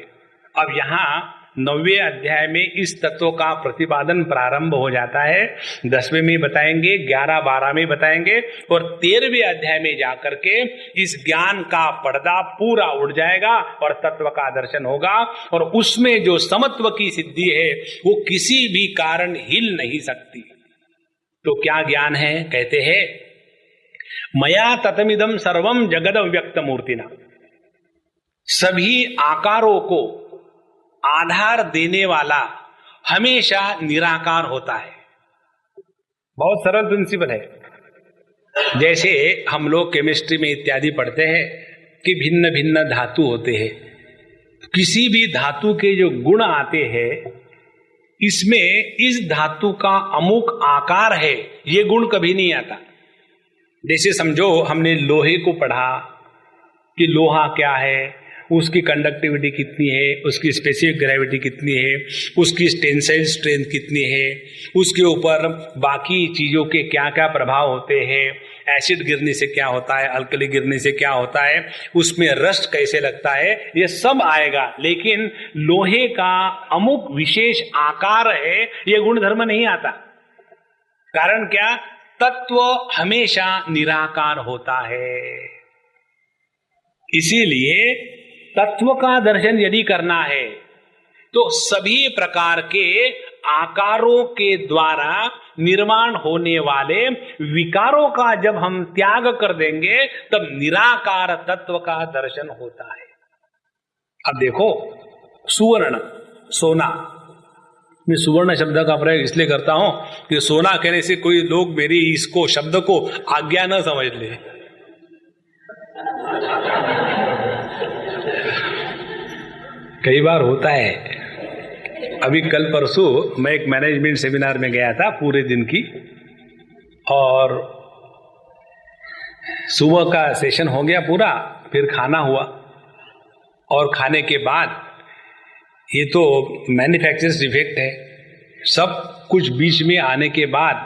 अब यहाँ 9वें अध्याय में इस तत्व का प्रतिपादन प्रारंभ हो जाता है। 10वें में बताएंगे, 11, 12 में बताएंगे और 13वें अध्याय में जाकर के इस ज्ञान का पर्दा पूरा उड़ जाएगा और तत्व का दर्शन होगा। और उसमें जो समत्व की सिद्धि है वो किसी भी कारण हिल नहीं सकती। तो क्या ज्ञान है? कहते हैं मया ततमिदम सर्वम जगद व्यक्त मूर्तिना। सभी आकारों को आधार देने वाला हमेशा निराकार होता है। बहुत सरल प्रिंसिपल है। जैसे हम लोग केमिस्ट्री में इत्यादि पढ़ते हैं कि भिन्न भिन्न धातु होते हैं। किसी भी धातु के जो गुण आते हैं इसमें इस धातु का अमुक आकार है ये गुण कभी नहीं आता। जैसे समझो हमने लोहे को पढ़ा कि लोहा क्या है, उसकी कंडक्टिविटी कितनी है, उसकी स्पेसिफिक ग्रेविटी कितनी है, उसकी टेंसाइल स्ट्रेंथ कितनी है, उसके ऊपर बाकी चीज़ों के क्या क्या प्रभाव होते हैं, एसिड गिरने से क्या होता है, अल्कली गिरने से क्या होता है, उसमें रस्ट कैसे लगता है, ये सब आएगा। लेकिन लोहे का अमुक विशेष आकार है ये गुणधर्म नहीं आता। कारण क्या? तत्व हमेशा निराकार होता है। इसीलिए तत्व का दर्शन यदि करना है तो सभी प्रकार के आकारों के द्वारा निर्माण होने वाले विकारों का जब हम त्याग कर देंगे तब निराकार तत्व का दर्शन होता है। अब देखो सुवर्ण, सोना, मैं सुवर्ण शब्द का प्रयोग इसलिए करता हूं कि सोना कहने से कोई लोग मेरी इसको शब्द को आज्ञा न समझ ले। कई बार होता है। अभी कल परसों मैं एक मैनेजमेंट सेमिनार में गया था पूरे दिन की, और सुबह का सेशन हो गया पूरा, फिर खाना हुआ, और खाने के बाद ये तो मैन्युफैक्चरर्स डिफेक्ट है, सब कुछ बीच में आने के बाद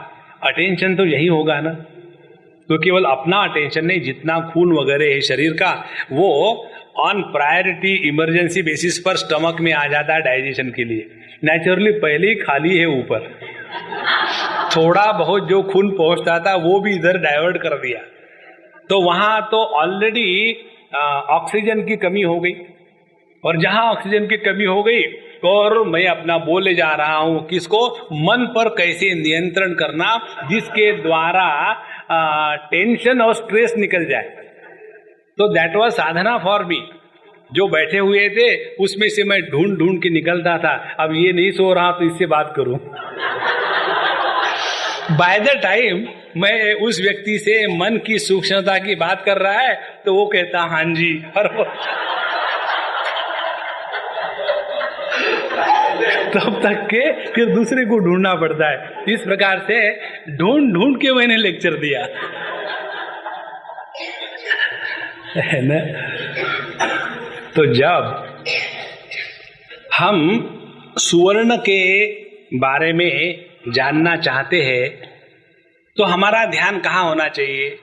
अटेंशन तो यही होगा ना, तो केवल अपना अटेंशन नहीं, जितना खून वगैरह है शरीर का वो ऑन प्रायोरिटी इमरजेंसी बेसिस पर स्टमक में आ जाता है डाइजेशन के लिए। नेचुरली पहले ही खाली है ऊपर, थोड़ा बहुत जो खून पहुंचता था वो भी इधर डाइवर्ट कर दिया, तो वहां तो ऑलरेडी ऑक्सीजन की कमी हो गई, और जहां ऑक्सीजन की कमी हो गई और मैं अपना बोले जा रहा हूं किसको, मन पर कैसे नियंत्रण करना जिसके द्वारा टेंशन और स्ट्रेस निकल जाए। तो that was Sadhana for me. जो बैठे हुए थे उसमें से मैं ढूंढ ढूंढ के निकलता था, अब ये नहीं सो रहा तो इससे बात करूं। बाय द टाइम मैं उस व्यक्ति से मन की सूक्ष्मता की बात कर रहा है तो वो कहता हाँ जी, और तब तक के फिर दूसरे को ढूंढना पड़ता है। इस प्रकार से ढूंढ ढूंढ के मैंने लेक्चर दिया है ना। तो जब हम सुवर्ण के बारे में जानना चाहते हैं तो हमारा ध्यान कहाँ होना चाहिए?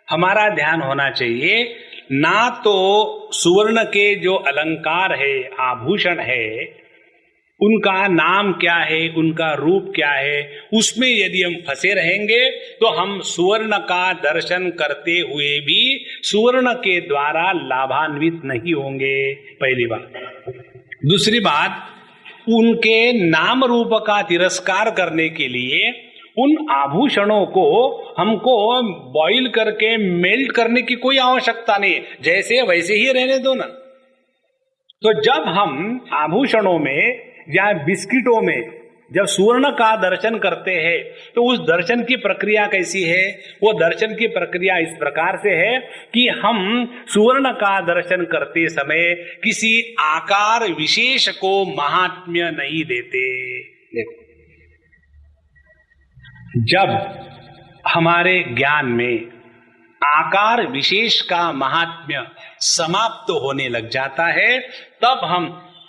हमारा ध्यान होना चाहिए ना तो सुवर्ण के जो अलंकार है, आभूषण है, उनका नाम क्या है, उनका रूप क्या है, उसमें यदि हम फंसे रहेंगे तो हम सुवर्ण का दर्शन करते हुए भी सुवर्ण के द्वारा लाभान्वित नहीं होंगे, पहली बात। दूसरी बात, उनके नाम रूप का तिरस्कार करने के लिए उन आभूषणों को हमको बॉईल करके मेल्ट करने की कोई आवश्यकता नहीं, जैसे वैसे ही रहने दो ना। तो जब हम आभूषणों में या बिस्किटों में जब सुवर्ण का दर्शन करते हैं तो उस दर्शन की प्रक्रिया कैसी है? वो दर्शन की प्रक्रिया इस प्रकार से है कि हम सुवर्ण का दर्शन करते समय किसी आकार विशेष को महात्म्य नहीं देते। देखो, जब हमारे ज्ञान में आकार विशेष का महात्म्य समाप्त होने लग जाता है तब हम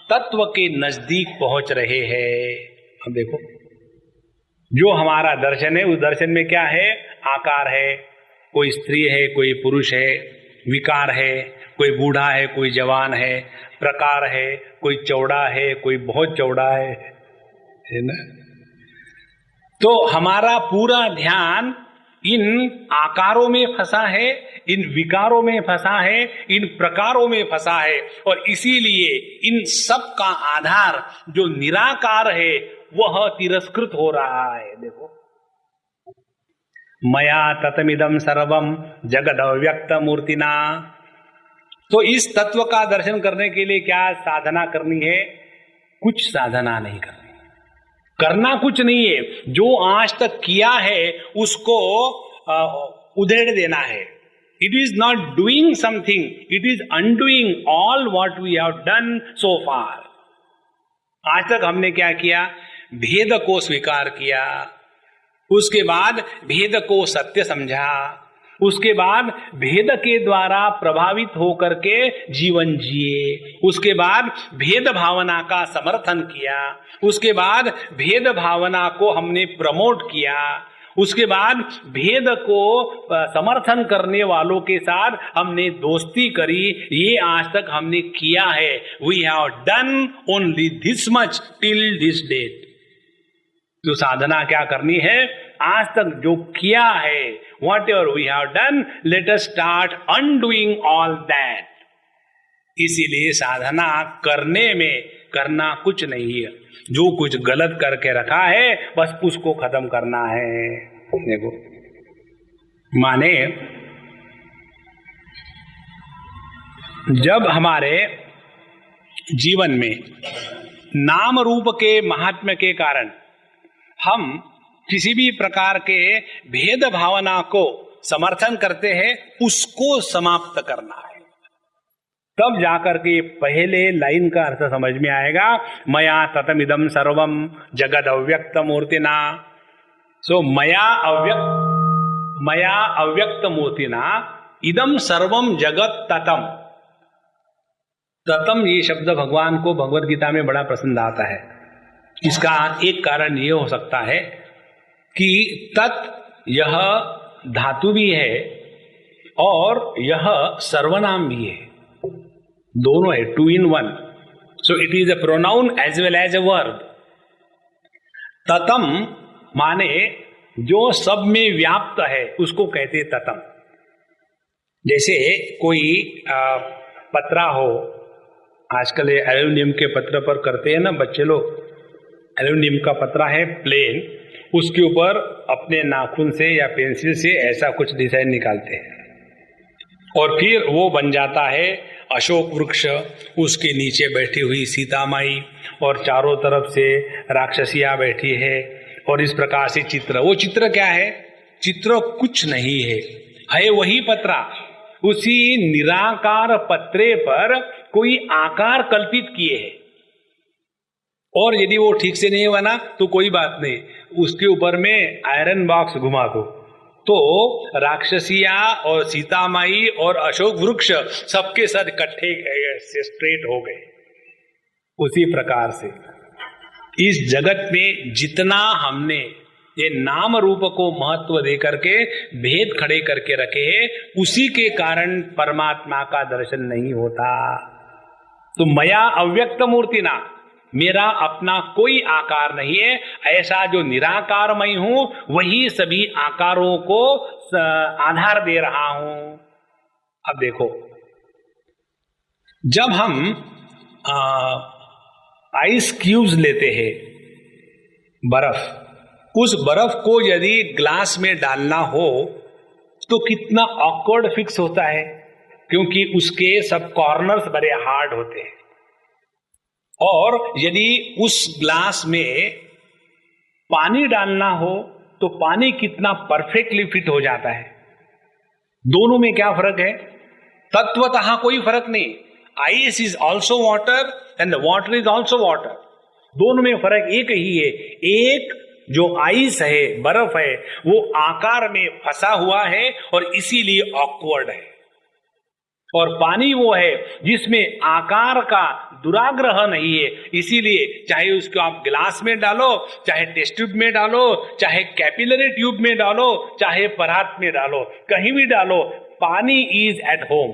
तत्व के नजदीक पहुंच रहे हैं। अब देखो, जो हमारा दर्शन है उस दर्शन में क्या है? आकार है, कोई स्त्री है, कोई पुरुष है, विकार है, कोई बूढ़ा है, कोई जवान है, प्रकार है, कोई चौड़ा है, कोई बहुत चौड़ा है ना। तो हमारा पूरा ध्यान इन आकारों में फंसा है, इन विकारों में फंसा है, इन प्रकारों में फंसा है, और इसीलिए इन सब का आधार जो निराकार है वह तिरस्कृत हो रहा है। देखो, मया ततमिदं सर्वम जगद अव्यक्त मूर्तिना। तो इस तत्व का दर्शन करने के लिए क्या साधना करनी है? कुछ साधना नहीं करनी, करना कुछ नहीं है। जो आज तक किया है उसको उधेड़ देना है। It is not doing something, it is undoing all what we have done so far. आज तक हमने क्या किया? भेद को स्वीकार किया, उसके बाद भेद को सत्य समझा, उसके बाद भेद के द्वारा प्रभावित होकर के जीवन जिए, उसके बाद भेद भावना का समर्थन किया, उसके बाद भेद भावना को हमने प्रमोट किया, उसके बाद भेद को समर्थन करने वालों के साथ हमने दोस्ती करी। ये आज तक हमने किया है। We have done only this much till this date. तो साधना क्या करनी है? आज तक जो किया है, whatever we have done, let us start undoing all that. इसीलिए साधना करने में करना कुछ नहीं है, जो कुछ गलत करके रखा है बस उसको खत्म करना है। देखो, माने जब हमारे जीवन में नाम रूप के महात्म्य के कारण हम किसी भी प्रकार के भेद भावना को समर्थन करते हैं, उसको समाप्त करना है। तब जाकर के पहले लाइन का अर्थ समझ में आएगा, मया ततमिदं सर्वम जगद अव्यक्त मूर्तिना। सो मया अव्यक्त मया अव्यक्त मूर्तिना इदम सर्वम जगत ततम। ततम ये शब्द भगवान को भगवत गीता में बड़ा पसंद आता है। इसका एक कारण ये हो सकता है कि तत् यह धातु भी है और यह सर्वनाम भी है, दोनों है, 2 in 1। So it is a pronoun as well as a verb. ततम माने जो सब में व्याप्त है उसको कहते हैं ततम। जैसे कोई पतरा हो, आजकल ये एल्यूमिनियम के पत्र पर करते हैं ना बच्चे लोग, एल्यूमिनियम का पतरा है प्लेन, उसके ऊपर अपने नाखून से या पेंसिल से ऐसा कुछ डिजाइन निकालते हैं और फिर वो बन जाता है अशोक वृक्ष, उसके नीचे बैठी हुई सीता माई और चारों तरफ से राक्षसियां बैठी है और इस प्रकार से चित्र। वो चित्र क्या है? चित्र कुछ नहीं है वही पतरा। उसी निराकार पत्रे पर कोई आकार कल्पित किए है और यदि वो ठीक से नहीं बना तो कोई बात नहीं, उसके ऊपर में आयरन बॉक्स घुमा दो तो राक्षसिया और सीता माई और अशोक वृक्ष सबके साथ इकट्ठे से स्ट्रेट हो गए। उसी प्रकार से इस जगत में जितना हमने ये नाम रूप को महत्व दे करके भेद खड़े करके रखे हैं, उसी के कारण परमात्मा का दर्शन नहीं होता। तो मया अव्यक्त मूर्ति ना, मेरा अपना कोई आकार नहीं है, ऐसा जो निराकार मैं हूं वही सभी आकारों को आधार दे रहा हूं। अब देखो, जब हम आइस क्यूब्स लेते हैं, बर्फ, उस बर्फ को यदि ग्लास में डालना हो तो कितना ऑकवर्ड फिक्स होता है, क्योंकि उसके सब कॉर्नर्स बड़े हार्ड होते हैं। और यदि उस ग्लास में पानी डालना हो तो पानी कितना परफेक्टली फिट हो जाता है। दोनों में क्या फर्क है? तत्वतः कोई फर्क नहीं। Ice is also water and the water is also water, दोनों में फर्क एक ही है। एक जो आइस है, बर्फ है, वो आकार में फंसा हुआ है और इसीलिए ऑकवर्ड है, और पानी वो है जिसमें आकार का दुराग्रह नहीं है, इसीलिए चाहे उसको आप गिलास में डालो, चाहे टेस्ट ट्यूब में डालो, चाहे कैपिलरी ट्यूब में डालो, चाहे परात में डालो, कहीं भी डालो, पानी इज एट होम।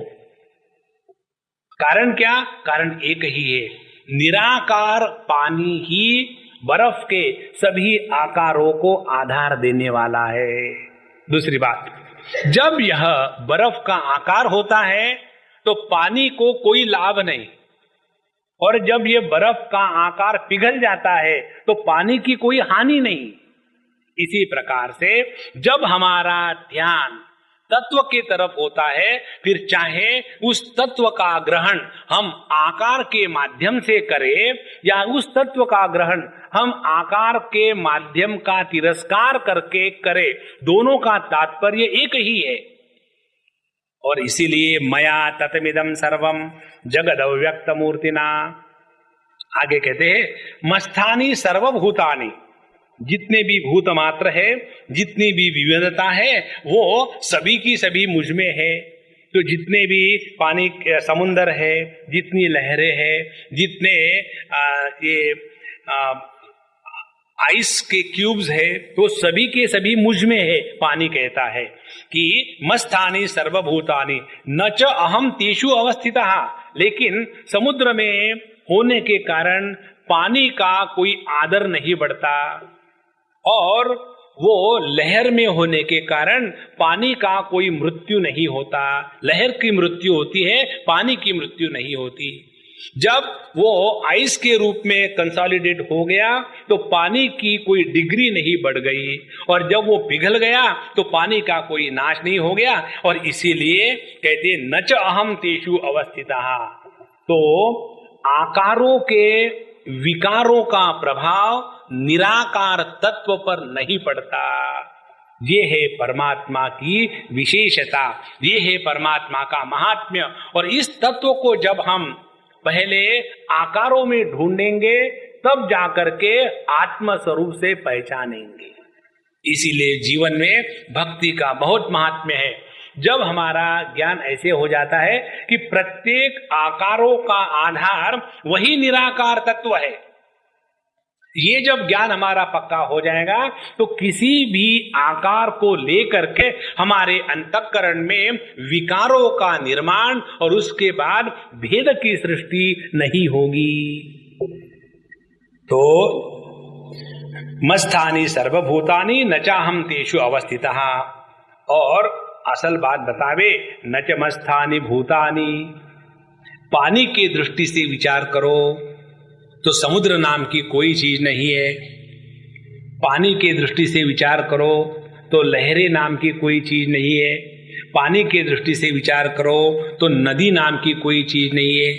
कारण क्या? कारण एक ही है, निराकार पानी ही बर्फ के सभी आकारों को आधार देने वाला है। दूसरी बात, जब यह बर्फ का आकार होता है तो पानी को कोई लाभ नहीं, और जब यह बर्फ का आकार पिघल जाता है तो पानी की कोई हानि नहीं। इसी प्रकार से जब हमारा ध्यान तत्व की तरफ होता है, फिर चाहे उस तत्व का ग्रहण हम आकार के माध्यम से करें या उस तत्व का ग्रहण हम आकार के माध्यम का तिरस्कार करके करें, दोनों का तात्पर्य एक ही है। और इसीलिए मया ततमिदं सर्वम जगद अव्यक्त मूर्तिना। आगे कहते हैं मस्थानी सर्वभूतानि, जितने भी भूत मात्र है, जितनी भी विविधता है, वो सभी की सभी मुझ में है। तो जितने भी पानी समुंदर है, जितनी लहरें हैं, जितने आइस के क्यूब्स है, तो सभी के सभी मुझ में है। पानी कहता है कि मस्थानी सर्वभूतानि न च अहम तेषु अवस्थितः, लेकिन समुद्र में होने के कारण पानी का कोई आदर नहीं बढ़ता, और वो लहर में होने के कारण पानी का कोई मृत्यु नहीं होता। लहर की मृत्यु होती है, पानी की मृत्यु नहीं होती। जब वो आइस के रूप में कंसोलिडेट हो गया तो पानी की कोई डिग्री नहीं बढ़ गई, और जब वो पिघल गया तो पानी का कोई नाश नहीं हो गया। और इसीलिए कहते न च अहम तेषु अवस्थितः। तो आकारों के विकारों का प्रभाव निराकार तत्व पर नहीं पड़ता। ये है परमात्मा की विशेषता, ये है परमात्मा का महात्म्य। और इस तत्व को जब हम पहले आकारों में ढूंढेंगे, तब जाकर के आत्म स्वरूप से पहचानेंगे। इसीलिए जीवन में भक्ति का बहुत महात्म्य है। जब हमारा ज्ञान ऐसे हो जाता है कि प्रत्येक आकारों का आधार वही निराकार तत्व है, ये जब ज्ञान हमारा पक्का हो जाएगा तो किसी भी आकार को लेकर के हमारे अंतःकरण में विकारों का निर्माण और उसके बाद भेद की सृष्टि नहीं होगी। तो मस्थानी सर्वभूतानि न चाहम तेषु अवस्थितः, और असल बात बतावे न च मस्थानि भूतानि। पानी की दृष्टि से विचार करो तो समुद्र नाम की कोई चीज नहीं है। पानी की दृष्टि से विचार करो तो लहरें नाम की कोई चीज नहीं है। पानी की दृष्टि से विचार करो तो नदी नाम की कोई चीज नहीं है।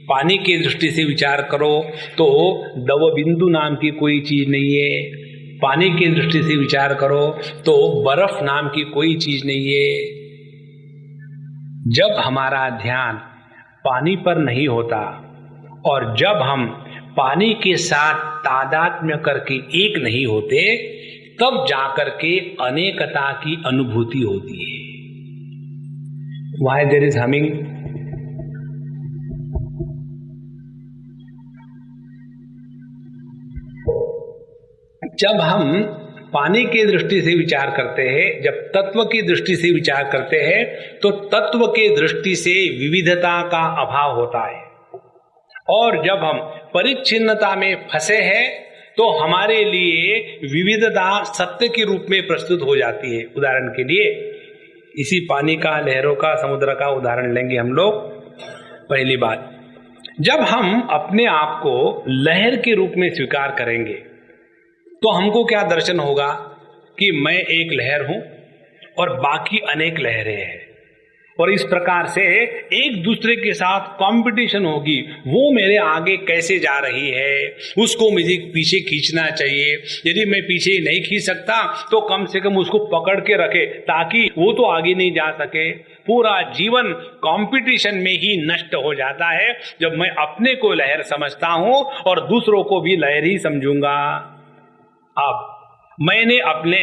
पानी की दृष्टि से विचार करो तो दव बिंदु नाम की कोई चीज नहीं है। पानी की दृष्टि से विचार करो तो बर्फ नाम की कोई चीज नहीं है। जब हमारा ध्यान पानी पर नहीं होता और जब हम पानी के साथ तादात्म्य करके एक नहीं होते, तब जाकर के अनेकता की अनुभूति होती है। Why there is humming? जब हम पानी की दृष्टि से विचार करते हैं, जब तत्व की दृष्टि से विचार करते हैं, तो तत्व के दृष्टि से विविधता का अभाव होता है। और जब हम परिच्छिन्नता में फंसे हैं तो हमारे लिए विविधता सत्य के रूप में प्रस्तुत हो जाती है। उदाहरण के लिए इसी पानी का, लहरों का, समुद्र का उदाहरण लेंगे हम लोग। पहली बात, जब हम अपने आप को लहर के रूप में स्वीकार करेंगे तो हमको क्या दर्शन होगा कि मैं एक लहर हूं और बाकी अनेक लहरें हैं, और इस प्रकार से एक दूसरे के साथ कंपटीशन होगी। वो मेरे आगे कैसे जा रही है, उसको मुझे पीछे खींचना चाहिए। यदि मैं पीछे नहीं खींच सकता तो कम से कम उसको पकड़ के रखे ताकि वो तो आगे नहीं जा सके। पूरा जीवन कंपटीशन में ही नष्ट हो जाता है जब मैं अपने को लहर समझता हूं और दूसरों को भी लहर ही समझूंगा। अब मैंने अपने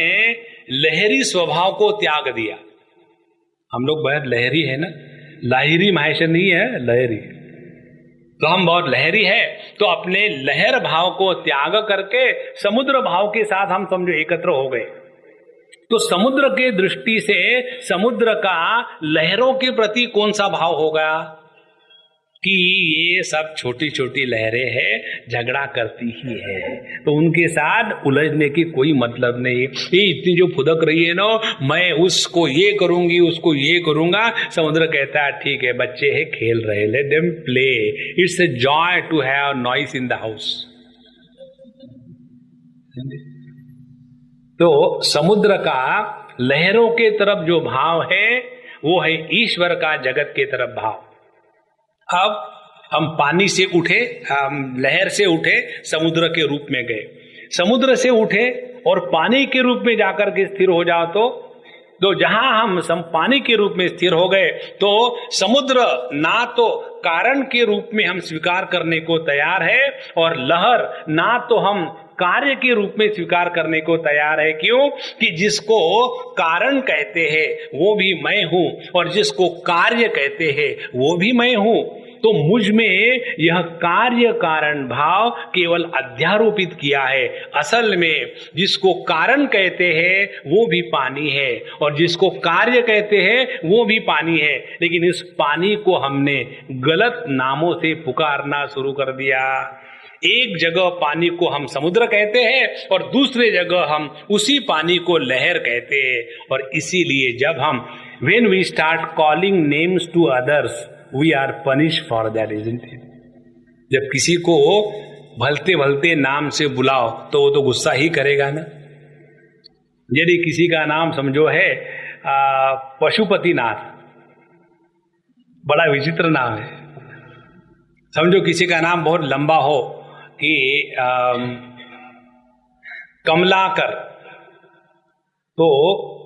लहरी स्वभाव को त्याग दिया। हम लोग बहुत लहरी है ना, लाहिरी माहेश्वर नहीं है, लहरी। तो हम बहुत लहरी है, तो अपने लहर भाव को त्याग करके समुद्र भाव के साथ हम समझो एकत्र हो गए। तो समुद्र के दृष्टि से समुद्र का लहरों के प्रति कौन सा भाव होगा कि ये सब छोटी छोटी लहरें हैं, झगड़ा करती ही है, तो उनके साथ उलझने की कोई मतलब नहीं। ये इतनी जो फुदक रही है ना, मैं उसको ये करूंगी, उसको ये करूंगा। समुद्र कहता है ठीक है, बच्चे हैं, खेल रहे, let them play, it's a joy to have noise in the house. तो समुद्र का लहरों के तरफ जो भाव है वो है ईश्वर का जगत के तरफ भाव। अब हम पानी से उठे, हम लहर से उठे, समुद्र के रूप में गए। समुद्र से उठे और पानी के रूप में जाकर के स्थिर हो जाओ तो जहां हम पानी के रूप में स्थिर हो गए तो समुद्र ना तो कारण के रूप में हम स्वीकार करने को तैयार है और लहर ना तो हम कार्य के रूप में स्वीकार करने को तैयार है। क्यों? कि जिसको कारण कहते हैं वो भी मैं हूं और जिसको कार्य कहते हैं वो भी मैं हूं। तो मुझ में यह कार्य कारण भाव केवल अध्यारोपित किया है। असल में जिसको कारण कहते हैं वो भी पानी है और जिसको कार्य कहते हैं वो भी पानी है, लेकिन इस पानी को हमने गलत नामों से पुकारना शुरू कर दिया। एक जगह पानी को हम समुद्र कहते हैं और दूसरे जगह हम उसी पानी को लहर कहते हैं। और इसीलिए जब हम when we start calling names to others we are punished for that, isn't it? जब किसी को भलते भलते नाम से बुलाओ तो वो तो गुस्सा ही करेगा ना। यदि किसी का नाम समझो है पशुपतिनाथ, बड़ा विचित्र नाम है। समझो किसी का नाम बहुत लंबा हो कि कमलाकर, तो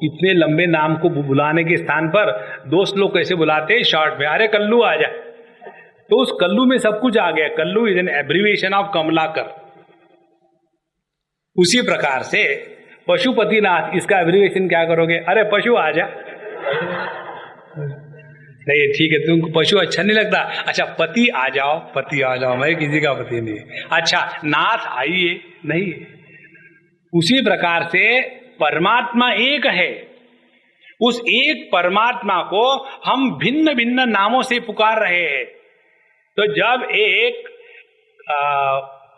इतने लंबे नाम को बुलाने के स्थान पर दोस्त लोग कैसे बुलाते हैं शॉर्ट में, अरे कल्लू आ जा। तो उस कल्लू में सब कुछ आ गया। Kallu is an abbreviation of Kamalakar. उसी प्रकार से पशुपतिनाथ, इसका एब्रिविएशन क्या करोगे? अरे पशु आ जा। नहीं ठीक है, तुमको पशु अच्छा नहीं लगता, अच्छा पति आ जाओ, पति आ जाओ, मैं किसी का पति नहीं। अच्छा नाथ आइए, नहीं। उसी प्रकार से परमात्मा एक है, उस एक परमात्मा को हम भिन्न भिन्न नामों से पुकार रहे हैं। तो जब एक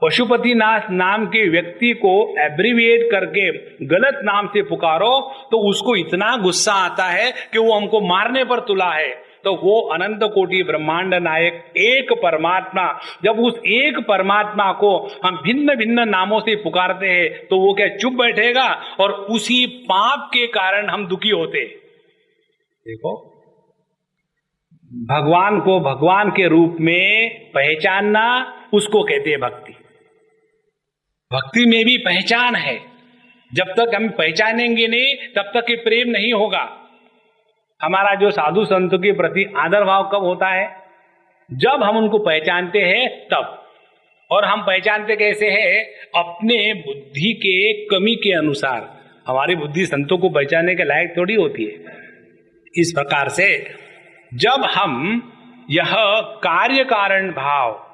पशुपतिनाथ नाम के व्यक्ति को एब्रिविएट करके गलत नाम से पुकारो तो उसको इतना गुस्सा आता है कि वो हमको मारने पर तुला है। तो वो अनंत कोटि ब्रह्मांड नायक एक परमात्मा, जब उस एक परमात्मा को हम भिन्न भिन्न नामों से पुकारते हैं तो वो क्या चुप बैठेगा? और उसी पाप के कारण हम दुखी होते। देखो, भगवान को भगवान के रूप में पहचानना, उसको कहते हैं भक्ति। भक्ति में भी पहचान है। जब तक हम पहचानेंगे नहीं तब तक ये प्रेम नहीं होगा। हमारा जो साधु संतों के प्रति आदर भाव कब होता है? जब हम उनको पहचानते हैं तब। और हम पहचानते कैसे हैं? अपने बुद्धि के कमी के अनुसार। हमारी बुद्धि संतों को पहचानने के लायक थोड़ी होती है। इस प्रकार से जब हम यह कार्य कारण भाव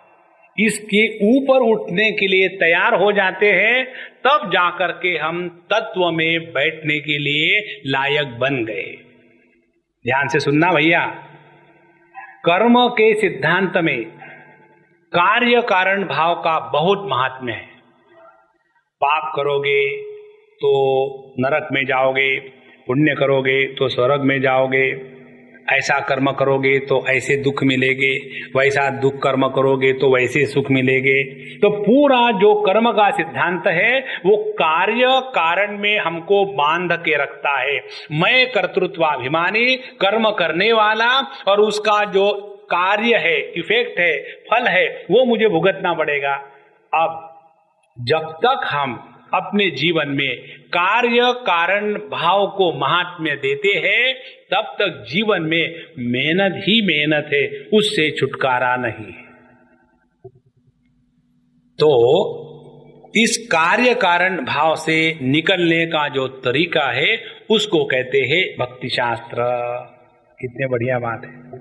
इसके ऊपर उठने के लिए तैयार हो जाते हैं, तब जाकर के हम तत्व में बैठने के लिए लायक बन गए। ध्यान से सुनना भैया, कर्म के सिद्धांत में कार्य कारण भाव का बहुत महात्म्य है। पाप करोगे तो नरक में जाओगे, पुण्य करोगे तो स्वर्ग में जाओगे, ऐसा कर्म करोगे तो ऐसे दुख मिलेंगे, वैसा दुख कर्म करोगे तो वैसे सुख मिलेंगे। तो पूरा जो कर्म का सिद्धांत है वो कार्य कारण में हमको बांध के रखता है। मैं कर्तृत्वाभिमानी, कर्म करने वाला, और उसका जो कार्य है, इफेक्ट है, फल है, वो मुझे भुगतना पड़ेगा। अब जब तक हम अपने जीवन में कार्य कारण भाव को महात्म्य देते हैं तब तक जीवन में मेहनत ही मेहनत है, उससे छुटकारा नहीं है। तो इस कार्य कारण भाव से निकलने का जो तरीका है उसको कहते हैं भक्ति शास्त्र। कितने बढ़िया बात है।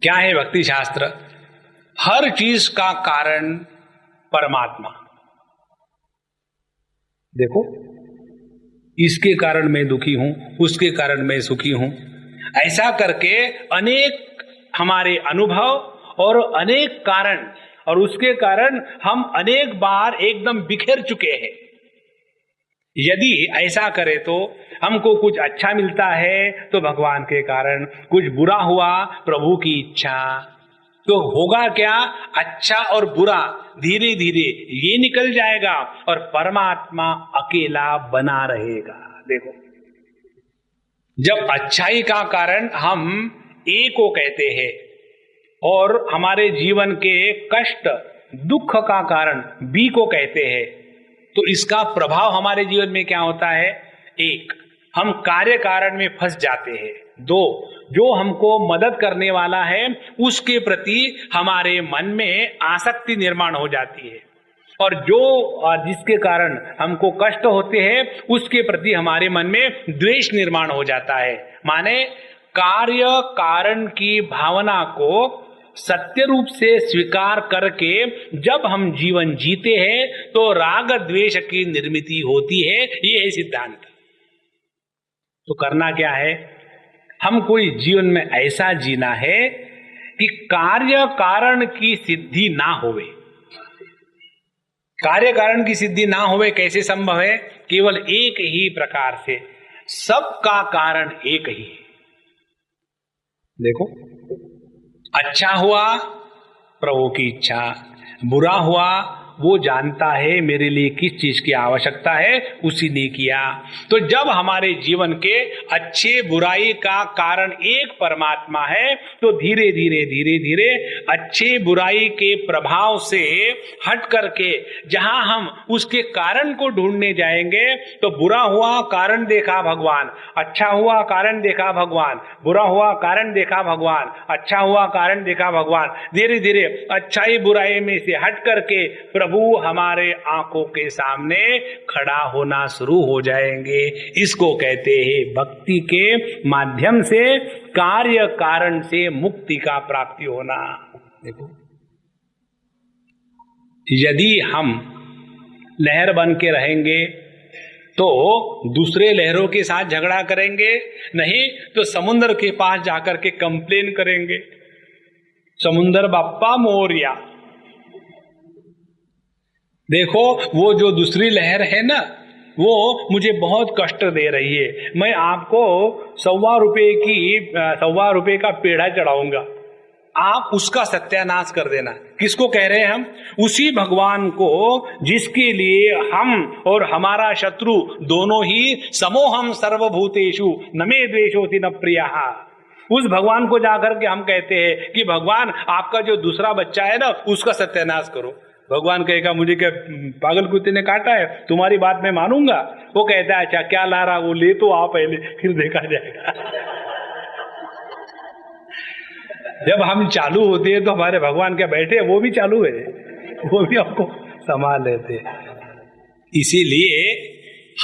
क्या है भक्ति शास्त्र? हर चीज का कारण परमात्मा। देखो, इसके कारण मैं दुखी हूं, उसके कारण मैं सुखी हूं, ऐसा करके अनेक हमारे अनुभव और अनेक कारण, और उसके कारण हम अनेक बार एकदम बिखर चुके हैं। यदि ऐसा करें तो हमको कुछ अच्छा मिलता है तो भगवान के कारण, कुछ बुरा हुआ प्रभु की इच्छा। तो होगा क्या? अच्छा और बुरा धीरे धीरे ये निकल जाएगा और परमात्मा अकेला बना रहेगा। देखो, जब अच्छाई का कारण हम ए को कहते हैं और हमारे जीवन के कष्ट दुख का कारण बी को कहते हैं, तो इसका प्रभाव हमारे जीवन में क्या होता है? एक, हम कार्य कारण में फंस जाते हैं। दो, जो हमको मदद करने वाला है उसके प्रति हमारे मन में आसक्ति निर्माण हो जाती है, और जो जिसके कारण हमको कष्ट होते हैं उसके प्रति हमारे मन में द्वेष निर्माण हो जाता है। माने कार्य कारण की भावना को सत्य रूप से स्वीकार करके जब हम जीवन जीते हैं तो राग द्वेष की निर्मित होती है। ये है सिद्धांत। तो करना क्या है? हमको इस जीवन में ऐसा जीना है कि कार्य कारण की सिद्धि ना होवे। कार्य कारण की सिद्धि ना होवे कैसे संभव है? केवल एक ही प्रकार से, सबका कारण एक ही है। देखो, अच्छा हुआ प्रभु की इच्छा, बुरा हुआ वो जानता है मेरे लिए किस चीज की आवश्यकता है, उसी ने किया। तो जब हमारे जीवन के अच्छे बुराई का कारण एक परमात्मा है तो धीरे धीरे धीरे धीरे अच्छे बुराई के प्रभाव से हट करके जहां हम उसके कारण को ढूंढने जाएंगे तो बुरा हुआ कारण देखा भगवान, अच्छा हुआ कारण देखा भगवान, बुरा हुआ कारण देखा भगवान, अच्छा हुआ कारण देखा भगवान। धीरे धीरे अच्छाई बुराई में से हट करके प्रभु हमारे आंखों के सामने खड़ा होना शुरू हो जाएंगे। इसको कहते हैं भक्ति के माध्यम से कार्य कारण से मुक्ति का प्राप्ति होना। देखो, यदि हम लहर बन के रहेंगे तो दूसरे लहरों के साथ झगड़ा करेंगे, नहीं तो समुद्र के पास जाकर के कंप्लेन करेंगे, समुद्र बाप्पा मोरिया। देखो, वो जो दूसरी लहर है ना, वो मुझे बहुत कष्ट दे रही है, मैं आपको ₹1.25 रुपए का पेड़ा चढ़ाऊंगा, आप उसका सत्यानाश कर देना। किसको कह रहे हैं हम? उसी भगवान को जिसके लिए हम और हमारा शत्रु दोनों ही समोहम सर्वभूतेषु न मे द्वेषोति न प्रियः। उस भगवान को जाकर के हम कहते हैं कि भगवान आपका जो दूसरा बच्चा है ना, उसका सत्यानाश करो। भगवान कहेगा मुझे क्या पागल कुत्ते ने काटा है, तुम्हारी बात मैं मानूंगा? वो कहता है अच्छा क्या ला रहा, वो ले तो आ पहले, फिर देखा जाएगा। जब हम चालू होते हैं तो हमारे भगवान क्या बैठे, वो भी चालू है, वो भी हमको संभाल लेते। इसीलिए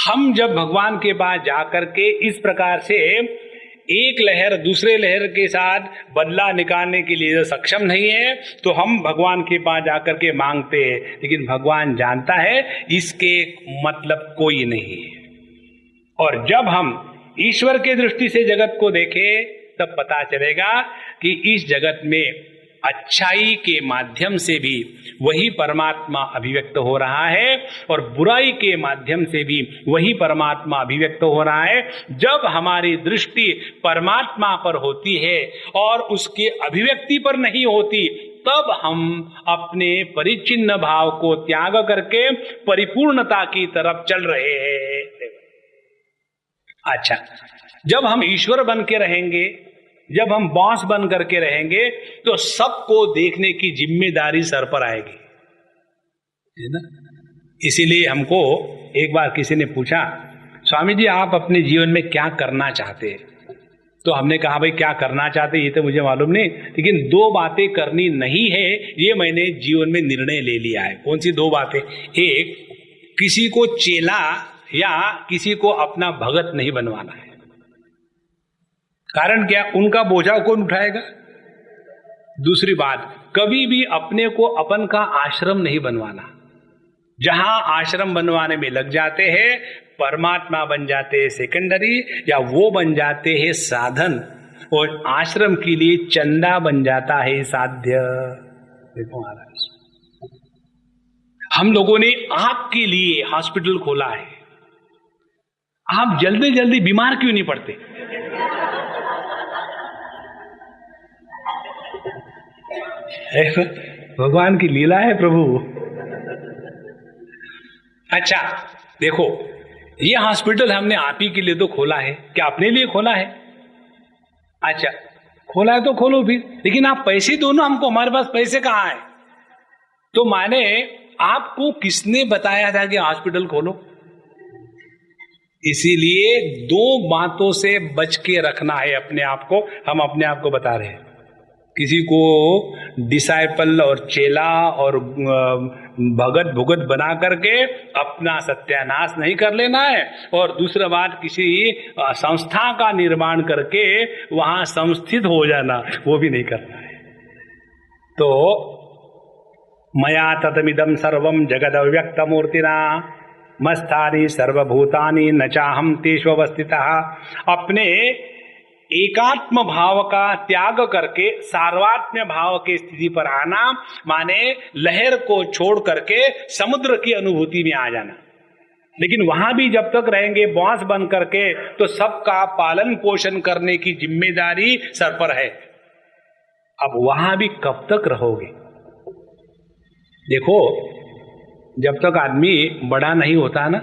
हम जब भगवान के पास जाकर के इस प्रकार से एक लहर दूसरे लहर के साथ बदला निकालने के लिए सक्षम नहीं है, तो हम भगवान के पास जाकर के मांगते हैं, लेकिन भगवान जानता है इसके मतलब कोई नहीं है। और जब हम ईश्वर के दृष्टि से जगत को देखें तब पता चलेगा कि इस जगत में अच्छाई के माध्यम से भी वही परमात्मा अभिव्यक्त हो रहा है और बुराई के माध्यम से भी वही परमात्मा अभिव्यक्त हो रहा है। जब हमारी दृष्टि परमात्मा पर होती है और उसके अभिव्यक्ति पर नहीं होती, तब हम अपने परिचिन्न भाव को त्याग करके परिपूर्णता की तरफ चल रहे हैं। अच्छा, जब हम ईश्वर बन के रहेंगे, जब हम बॉस बन करके रहेंगे, तो सबको देखने की जिम्मेदारी सर पर आएगी, है ना। इसीलिए हमको एक बार किसी ने पूछा, स्वामी जी आप अपने जीवन में क्या करना चाहते हैं? तो हमने कहा भाई क्या करना चाहते ये तो मुझे मालूम नहीं, लेकिन 2 बातें करनी नहीं है ये मैंने जीवन में निर्णय ले लिया है। कौन सी 2 बातें? एक, किसी को चेला या किसी को अपना भगत नहीं बनवाना है। कारण क्या? उनका बोझा कौन उठाएगा? दूसरी बात, कभी भी अपने को अपन का आश्रम नहीं बनवाना। जहां आश्रम बनवाने में लग जाते हैं, परमात्मा बन जाते हैं सेकेंडरी, या वो बन जाते हैं साधन, और आश्रम के लिए चंदा बन जाता है साध्य। देखो महाराज, हम लोगों ने आपके लिए हॉस्पिटल खोला है, आप जल्दी जल्दी बीमार क्यों नहीं पड़ते? भगवान की लीला है प्रभु। अच्छा देखो, ये हॉस्पिटल हमने आप ही के लिए तो खोला है, क्या अपने लिए खोला है? अच्छा खोला है तो खोलो फिर, लेकिन आप पैसे दो ना हमको, हमारे पास पैसे कहाँ है? तो माने आपको किसने बताया था कि हॉस्पिटल खोलो? इसीलिए 2 बातों से बच के रखना है अपने आप को। हम अपने आप को बता रहे हैं, किसी को डिसाइपल और चेला और भगत भुगत बना करके अपना सत्यानाश नहीं कर लेना है, और दूसरा बात, किसी संस्था का निर्माण करके वहां संस्थित हो जाना, वो भी नहीं करना है। तो मया ततमिदं सर्वं जगदव्यक्तमूर्तिना मस्थानि सर्वभूतानि न चाहम तेषु अवस्थितः। अपने एकात्म भाव का त्याग करके सार्वत्म्य भाव की स्थिति पर आना, माने लहर को छोड़ करके समुद्र की अनुभूति में आ जाना। लेकिन वहां भी जब तक रहेंगे बॉस बन करके, तो सबका पालन पोषण करने की जिम्मेदारी सर पर है। अब वहां भी कब तक रहोगे? देखो, जब तक आदमी बड़ा नहीं होता ना,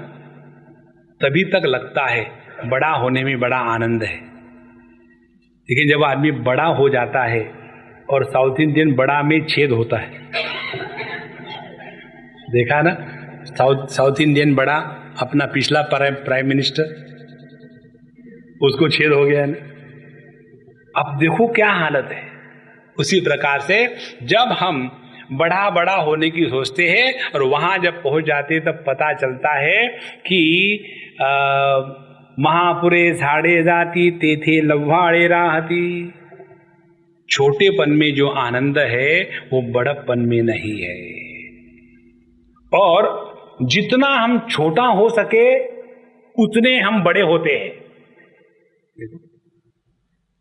तभी तक लगता है बड़ा होने में बड़ा आनंद है। लेकिन जब आदमी बड़ा हो जाता है, और साउथ इंडियन बड़ा में छेद होता है, देखा ना, साउथ इंडियन बड़ा अपना पिछला प्राइम मिनिस्टर, उसको छेद हो गया ना। अब देखो क्या हालत है। उसी प्रकार से जब हम बड़ा बड़ा होने की सोचते हैं, और वहां जब पहुंच जाते हैं तब पता चलता है कि महापुरे झाड़े जाती तेथे लव्हाड़े राहती। छोटेपन में जो आनंद है वो बड़प्पन में नहीं है, और जितना हम छोटा हो सके उतने हम बड़े होते हैं।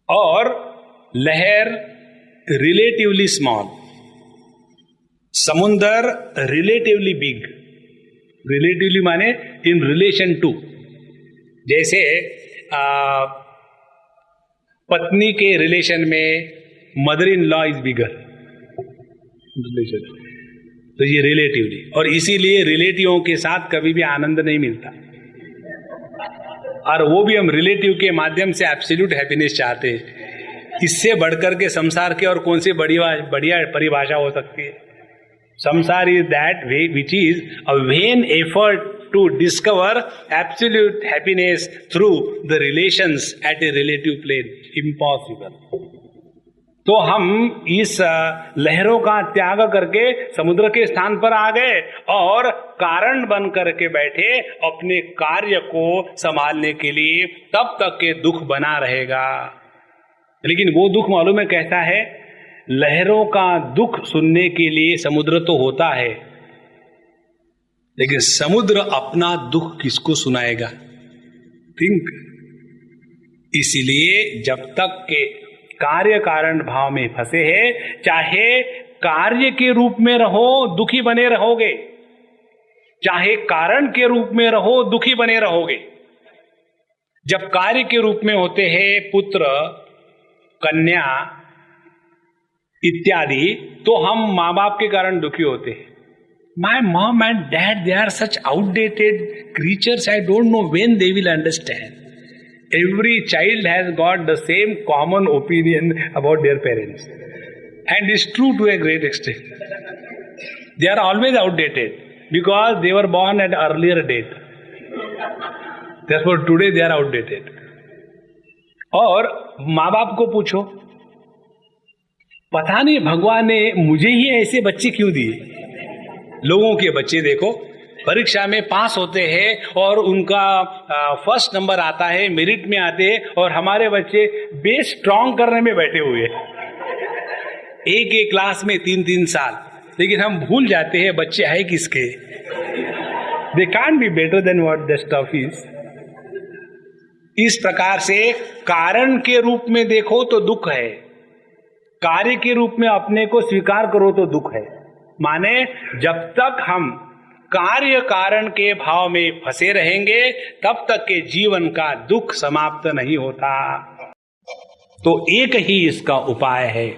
और लहर रिलेटिवली स्मॉल, समुंदर रिलेटिवली बिग। रिलेटिवली माने इन रिलेशन टू, जैसे पत्नी के रिलेशन में mother in law is bigger relation, तो ये रिलेटिवली। और इसीलिए रिलेटिवों के साथ कभी भी आनंद नहीं मिलता, और वो भी हम रिलेटिव के माध्यम से एब्सोल्यूट हैप्पीनेस चाहते हैं। इससे बढ़कर के संसार के और कौन सी बढ़िया परिभाषा हो सकती है। संसार is that way which is a when effort to discover absolute happiness through the relations at a relative plane. Impossible. तो हम इस लहरों का त्याग करके समुद्र के स्थान पर आ गए और कारण बन करके बैठे अपने कार्य को संभालने के लिए, तब तक के दुख बना रहेगा। लेकिन वो दुख मालूम है कैसा है? लहरों का दुख सुनने के लिए समुद्र तो होता है, लेकिन समुद्र अपना दुख किसको सुनाएगा? थिंक। इसीलिए जब तक के कार्य कारण भाव में फंसे हैं, चाहे कार्य के रूप में रहो दुखी बने रहोगे, चाहे कारण के रूप में रहो दुखी बने रहोगे। जब कार्य के रूप में होते हैं पुत्र, कन्या इत्यादि, तो हम माँ बाप के कारण दुखी होते हैं। My mom and dad, they are such outdated creatures, I don't know when they will understand. Every child has got the same common opinion about their parents. And it's true to a great extent. They are always outdated because they were born at earlier date. Therefore today they are outdated. और माँ बाप को पूछो, पता नहीं भगवान ने मुझे ही ऐसे बच्चे क्यों दिए। लोगों के बच्चे देखो परीक्षा में पास होते हैं और उनका फर्स्ट नंबर आता है, मेरिट में आते हैं, और हमारे बच्चे बेस स्ट्रॉन्ग करने में बैठे हुए एक एक क्लास में 3-3 साल। लेकिन हम भूल जाते हैं बच्चे आए किसके। They can't be better than what the stuff is. इस प्रकार से कारण के रूप में देखो तो दुख है, कार्य के रूप में अपने को स्वीकार करो तो दुख है। माने जब तक हम कार्य कारण के भाव में फंसे रहेंगे तब तक के जीवन का दुख समाप्त नहीं होता। तो एक ही इसका उपाय है,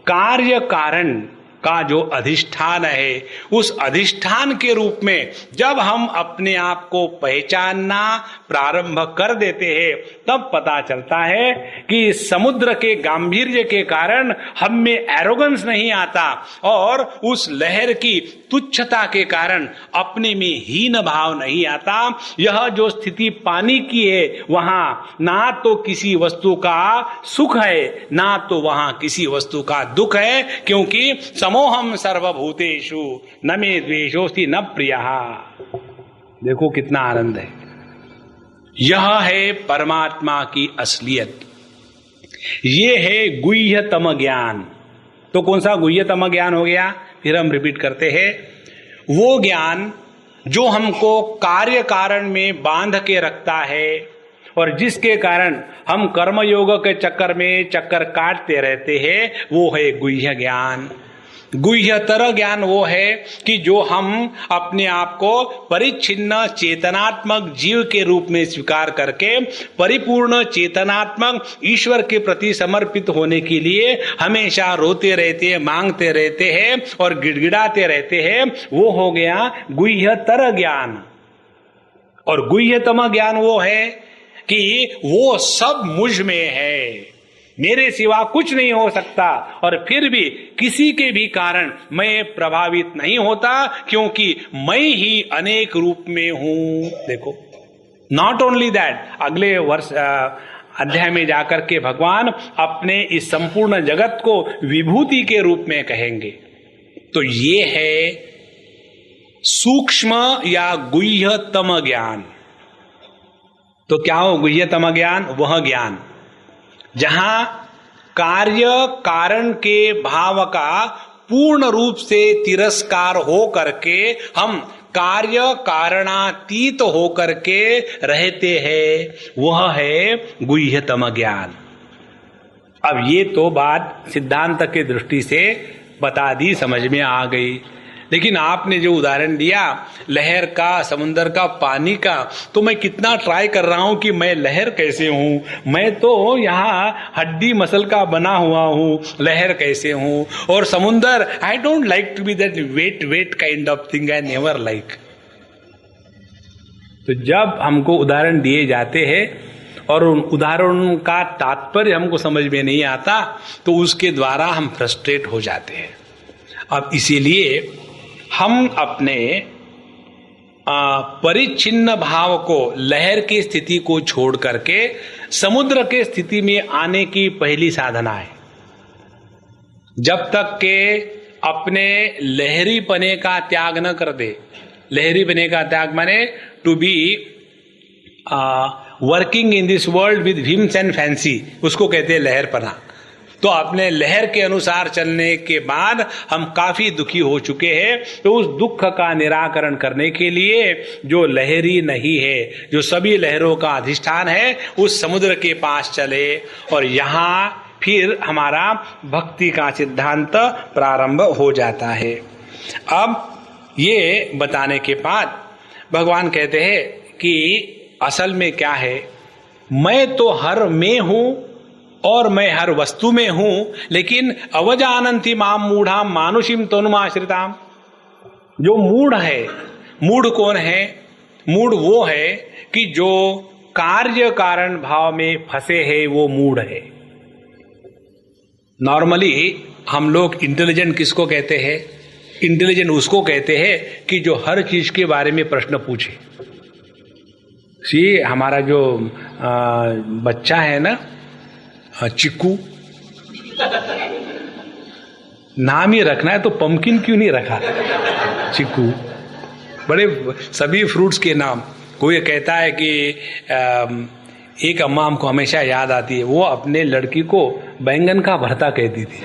कार्य कारण का जो अधिष्ठान है, उस अधिष्ठान के रूप में जब हम अपने आप को पहचानना प्रारंभ कर देते हैं, तब पता चलता है कि समुद्र के गांभीर्य के कारण हम में एरोगेंस नहीं आता, और उस लहर की तुच्छता के कारण अपने में हीन भाव नहीं आता। यह जो स्थिति पानी की है, वहां ना तो किसी वस्तु का सुख है, ना तो वहां किसी वस्तु का दुख है, क्योंकि समोहम सर्वभूतेषु न मे द्वेषोस्ति न प्रियः। देखो कितना आनंद है। यह है परमात्मा की असलियत, ये है गुह्यतम ज्ञान। तो कौन सा गुह्यतम ज्ञान हो गया? फिर हम रिपीट करते हैं, वो ज्ञान जो हमको कार्य कारण में बांध के रखता है और जिसके कारण हम कर्मयोग के चक्कर में चक्कर काटते रहते हैं, वो है गुह्य ज्ञान। गुह्यतर ज्ञान वो है कि जो हम अपने आप को परिच्छिन्न चेतनात्मक जीव के रूप में स्वीकार करके परिपूर्ण चेतनात्मक ईश्वर के प्रति समर्पित होने के लिए हमेशा रोते रहते हैं, मांगते रहते हैं और गिड़गिड़ाते रहते हैं, वो हो गया गुह्यतर ज्ञान। और गुह्यतम ज्ञान वो है कि वो सब मुझ में है, मेरे सिवा कुछ नहीं हो सकता, और फिर भी किसी के भी कारण मैं प्रभावित नहीं होता, क्योंकि मैं ही अनेक रूप में हूं। देखो, नॉट ओनली दैट, अगले वर्ष अध्याय में जाकर के भगवान अपने इस संपूर्ण जगत को विभूति के रूप में कहेंगे। तो ये है सूक्ष्म या गुह्यतम ज्ञान। तो क्या हो गुह्यतम ज्ञान? वह ज्ञान जहां कार्य कारण के भाव का पूर्ण रूप से तिरस्कार हो करके हम कार्य कारणातीत हो करके रहते हैं, वह है गुह्यतम ज्ञान। अब ये तो बात सिद्धांत के दृष्टि से बता दी, समझ में आ गई। लेकिन आपने जो उदाहरण दिया लहर का, समुद्र का, पानी का, तो मैं कितना ट्राई कर रहा हूं कि मैं लहर कैसे हूं, मैं तो यहाँ हड्डी मसल का बना हुआ हूं, लहर कैसे हूं। और समुद्र, I don't like to be that wet kind of thing, I never like. तो जब हमको उदाहरण दिए जाते हैं और उन उदाहरणों का तात्पर्य हमको समझ में नहीं आता, तो उसके द्वारा हम फ्रस्ट्रेट हो जाते हैं। अब इसीलिए हम अपने परिच्छिन्न भाव को, लहर की स्थिति को छोड़ करके समुद्र के स्थिति में आने की पहली साधना है। जब तक के अपने लहरी पने का त्याग न कर दे, लहरी पने का त्याग माने to be working in this world with whims and fancy, उसको कहते हैं लहरपना। तो अपने लहर के अनुसार चलने के बाद हम काफी दुखी हो चुके हैं। तो उस दुख का निराकरण करने के लिए जो लहरी नहीं है, जो सभी लहरों का अधिष्ठान है, उस समुद्र के पास चले और यहाँ फिर हमारा भक्ति का सिद्धांत प्रारंभ हो जाता है। अब ये बताने के बाद भगवान कहते हैं कि असल में क्या है, मैं तो हर में हूं और मैं हर वस्तु में हूं, लेकिन अवजानन्ति माम मूढ़ा मानुषीम तनुमाश्रिताम। जो मूढ़ है, मूढ़ कौन है? मूढ़ वो है कि जो कार्य कारण भाव में फंसे है, वो मूढ़ है। नॉर्मली हम लोग इंटेलिजेंट किसको कहते हैं? इंटेलिजेंट उसको कहते हैं कि जो हर चीज के बारे में प्रश्न पूछे। हमारा जो बच्चा है ना, चिक्कू, नाम ही रखना है तो पंपकिन क्यों नहीं रखा? चिक्कू, बड़े सभी फ्रूट्स के नाम। कोई कहता है कि एक अम्मा हमको हमेशा याद आती है, वो अपने लड़की को बैंगन का भरता कहती थी,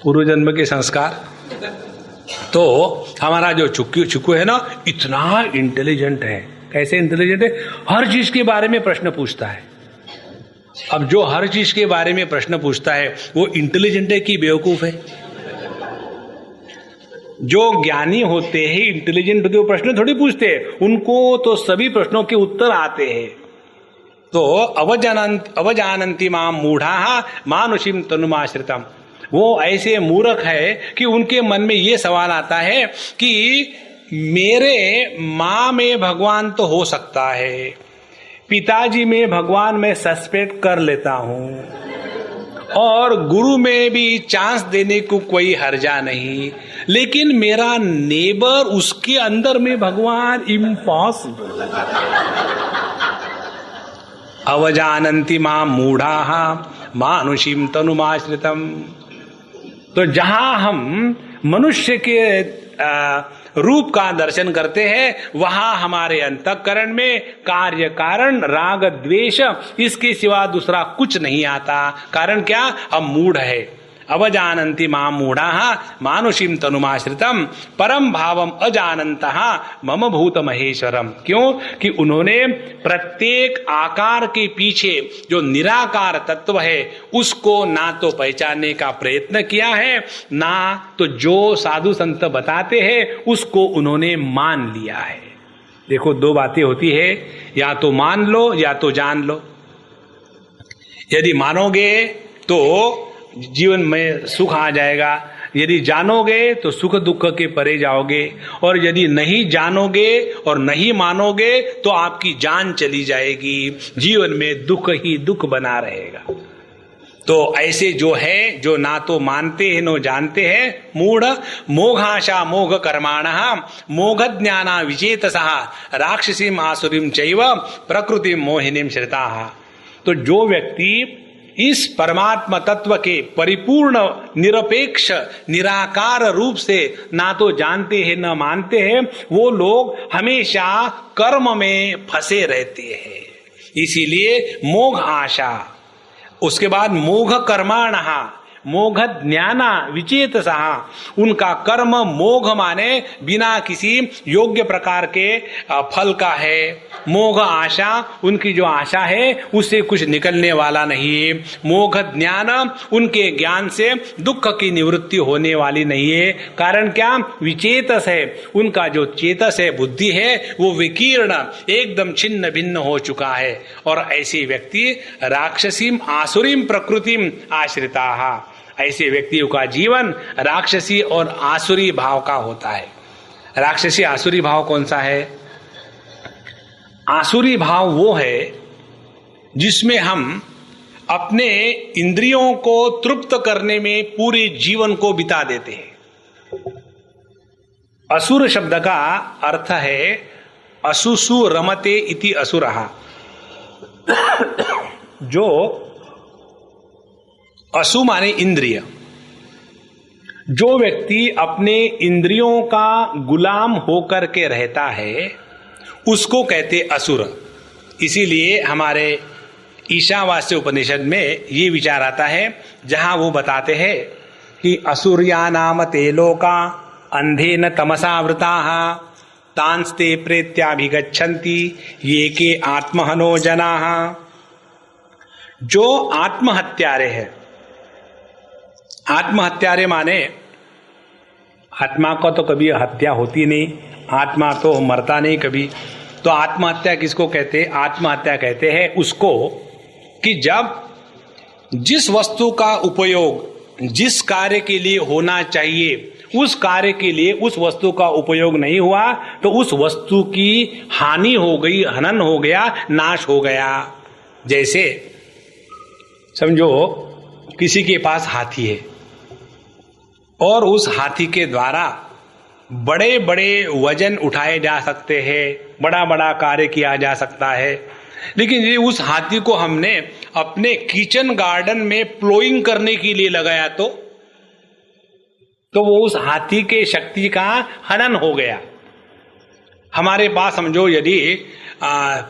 पूर्व जन्म के संस्कार। तो हमारा जो चिक्कू है ना, इतना इंटेलिजेंट है। कैसे इंटेलिजेंट है? हर चीज के बारे में प्रश्न पूछता है। अब जो हर चीज के बारे में प्रश्न पूछता है वो इंटेलिजेंट है कि बेवकूफ है? जो ज्ञानी होते हैं इंटेलिजेंट के प्रश्न थोड़ी पूछते हैं, उनको तो सभी प्रश्नों के उत्तर आते हैं। तो अवजानन्ति माम मूढ़ा मानुषीम तनुमाश्रितम, वो ऐसे मूर्ख है कि उनके मन में ये सवाल आता है कि मेरे माँ में भगवान तो हो सकता है, पिताजी में भगवान मैं सस्पेक्ट कर लेता हूं, और गुरु में भी चांस देने को कोई हर्जा नहीं, लेकिन मेरा नेबर, उसके अंदर में भगवान, इम्पॉसिबल। अवजानन्ति मां मूढ़ाः मानुषीम तनुमाश्रितम। तो जहां हम मनुष्य के रूप का दर्शन करते हैं, वहां हमारे अंतःकरण में कार्य कारण राग द्वेष, इसके सिवा दूसरा कुछ नहीं आता। कारण क्या? हम मूढ़ है। अवजानन्ति मां मूढ़ाः मानुषीम तनुमाश्रितम परम भावम अजानन्तः मम भूत महेश्वरम। क्यों? कि उन्होंने प्रत्येक आकार के पीछे जो निराकार तत्व है उसको ना तो पहचानने का प्रयत्न किया है, ना तो जो साधु संत बताते हैं उसको उन्होंने मान लिया है। देखो, दो बातें होती है, या तो मान लो या तो जान लो। यदि मानोगे तो जीवन में सुख आ जाएगा, यदि जानोगे तो सुख दुख के परे जाओगे, और यदि नहीं जानोगे और नहीं मानोगे तो आपकी जान चली जाएगी, जीवन में दुख ही दुख बना रहेगा। तो ऐसे जो है, जो ना तो मानते हैं न जानते हैं, मूढ़ मोघाशा मोघ कर्माणः मोघ ज्ञाना विचेतसः राक्षसीम आसुरीम चैव प्रकृति मोहिनीम श्रिताः। तो जो व्यक्ति इस परमात्मा तत्व के परिपूर्ण निरपेक्ष निराकार रूप से ना तो जानते हैं न मानते हैं, वो लोग हमेशा कर्म में फंसे रहते हैं। इसीलिए मोघ आशा, उसके बाद मोघ कर्माणः, मोघ ज्ञाना विचेतसः, उनका कर्म मोघ माने बिना किसी योग्य प्रकार के फल का है। मोघ आशा, उनकी जो आशा है उससे कुछ निकलने वाला नहीं है। मोघ ज्ञान, उनके ज्ञान से दुख की निवृत्ति होने वाली नहीं है। कारण क्या? विचेतस है, उनका जो चेतस है, बुद्धि है, वो विकीर्ण एकदम छिन्न भिन्न हो चुका है। और ऐसे व्यक्ति राक्षसीम आसुरीम प्रकृतिम आश्रिता, ऐसे व्यक्तियों का जीवन राक्षसी और आसुरी भाव का होता है। राक्षसी आसुरी भाव कौन सा है? आसुरी भाव वो है जिसमें हम अपने इंद्रियों को तृप्त करने में पूरे जीवन को बिता देते हैं। असुर शब्द का अर्थ है असुसु रमते इति असुरः, जो असु माने इंद्रिय। जो व्यक्ति अपने इंद्रियों का गुलाम होकर के रहता है उसको कहते असुर। इसीलिए हमारे ईशावास्य उपनिषद में ये विचार आता है, जहां वो बताते हैं कि असुर्या नाम ते लोका अंधेन तमसावृताः तांस्ते प्रेत्याभिगच्छन्ति ये के आत्महनो जनाः। जो आत्महत्यारे है, आत्महत्यारे माने आत्मा का तो कभी हत्या होती नहीं, आत्मा तो मरता नहीं कभी। तो आत्महत्या किसको कहते हैं? आत्महत्या कहते हैं उसको कि जब जिस वस्तु का उपयोग जिस कार्य के लिए होना चाहिए उस कार्य के लिए उस वस्तु का उपयोग नहीं हुआ, तो उस वस्तु की हानि हो गई, हनन हो गया, नाश हो गया। जैसे समझो किसी के पास हाथी है और उस हाथी के द्वारा बड़े बड़े वजन उठाए जा सकते हैं, बड़ा बड़ा कार्य किया जा सकता है। लेकिन यदि उस हाथी को हमने अपने किचन गार्डन में प्लोइंग करने के लिए लगाया तो वो उस हाथी के शक्ति का हनन हो गया। हमारे पास समझो यदि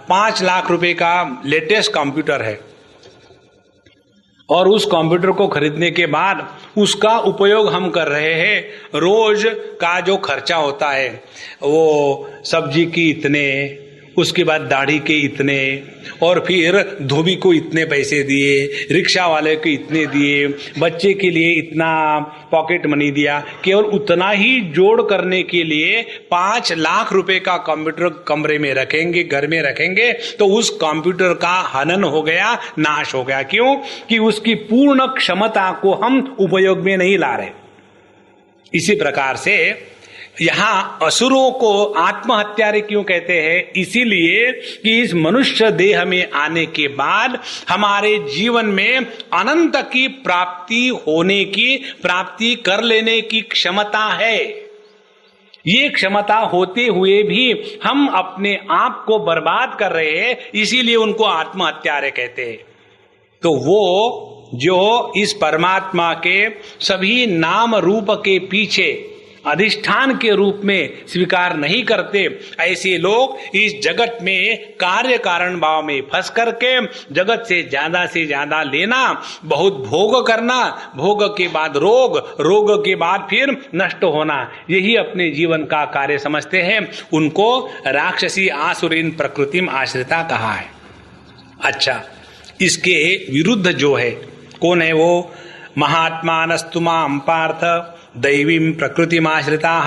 5 लाख रुपए का लेटेस्ट कंप्यूटर है और उस कंप्यूटर को खरीदने के बाद उसका उपयोग हम कर रहे हैं, रोज का जो खर्चा होता है वो सब्जी की इतने, उसके बाद दाढ़ी के इतने, और फिर धोबी को इतने पैसे दिए, रिक्शा वाले को इतने दिए, बच्चे के लिए इतना पॉकेट मनी दिया, केवल उतना ही जोड़ करने के लिए 5 लाख रुपए का कंप्यूटर कमरे में रखेंगे, घर में रखेंगे, तो उस कंप्यूटर का हनन हो गया, नाश हो गया। क्यों? कि उसकी पूर्ण क्षमता को हम उपयोग में नहीं ला रहे। इसी प्रकार से यहां असुरों को आत्महत्यारे क्यों कहते हैं? इसीलिए कि इस मनुष्य देह में आने के बाद हमारे जीवन में अनंत की प्राप्ति होने की, प्राप्ति कर लेने की क्षमता है। ये क्षमता होते हुए भी हम अपने आप को बर्बाद कर रहे हैं, इसीलिए उनको आत्महत्यारे कहते हैं। तो वो जो इस परमात्मा के सभी नाम रूप के पीछे अधिष्ठान के रूप में स्वीकार नहीं करते, ऐसे लोग इस जगत में कार्य कारण भाव में फंस करके जगत से ज्यादा लेना, बहुत भोग करना, भोग के बाद रोग, रोग के बाद फिर नष्ट होना, यही अपने जीवन का कार्य समझते हैं। उनको राक्षसी आसुरीन प्रकृतिम आश्रिता कहा है। अच्छा, इसके विरुद्ध जो है कौन है? वो महात्मानस्तु मां पार्थ दैवीं प्रकृतिमाश्रिताः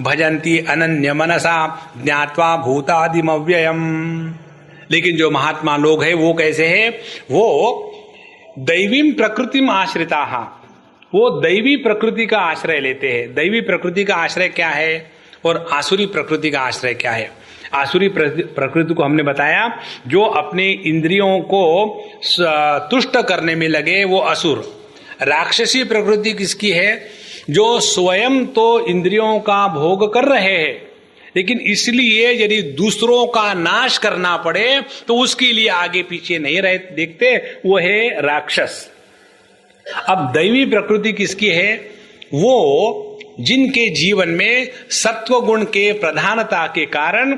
भजन्ति अनन्य मनसा ज्ञात्वा भूतादिमव्ययम्। लेकिन जो महात्मा लोग हैं वो कैसे हैं? वो दैवीं प्रकृतिम आश्रिताः, वो दैवी प्रकृति का आश्रय लेते हैं। दैवी प्रकृति का आश्रय क्या है और आसुरी प्रकृति का आश्रय क्या है? आसुरी प्रकृति को हमने बताया, जो अपने इंद्रियों को तुष्ट करने में लगे वो असुर। राक्षसी प्रकृति किसकी है? जो स्वयं तो इंद्रियों का भोग कर रहे हैं लेकिन इसलिए यदि दूसरों का नाश करना पड़े तो उसके लिए आगे पीछे नहीं रह देखते, वो है राक्षस। अब दैवी प्रकृति किसकी है? वो जिनके जीवन में सत्व गुण के प्रधानता के कारण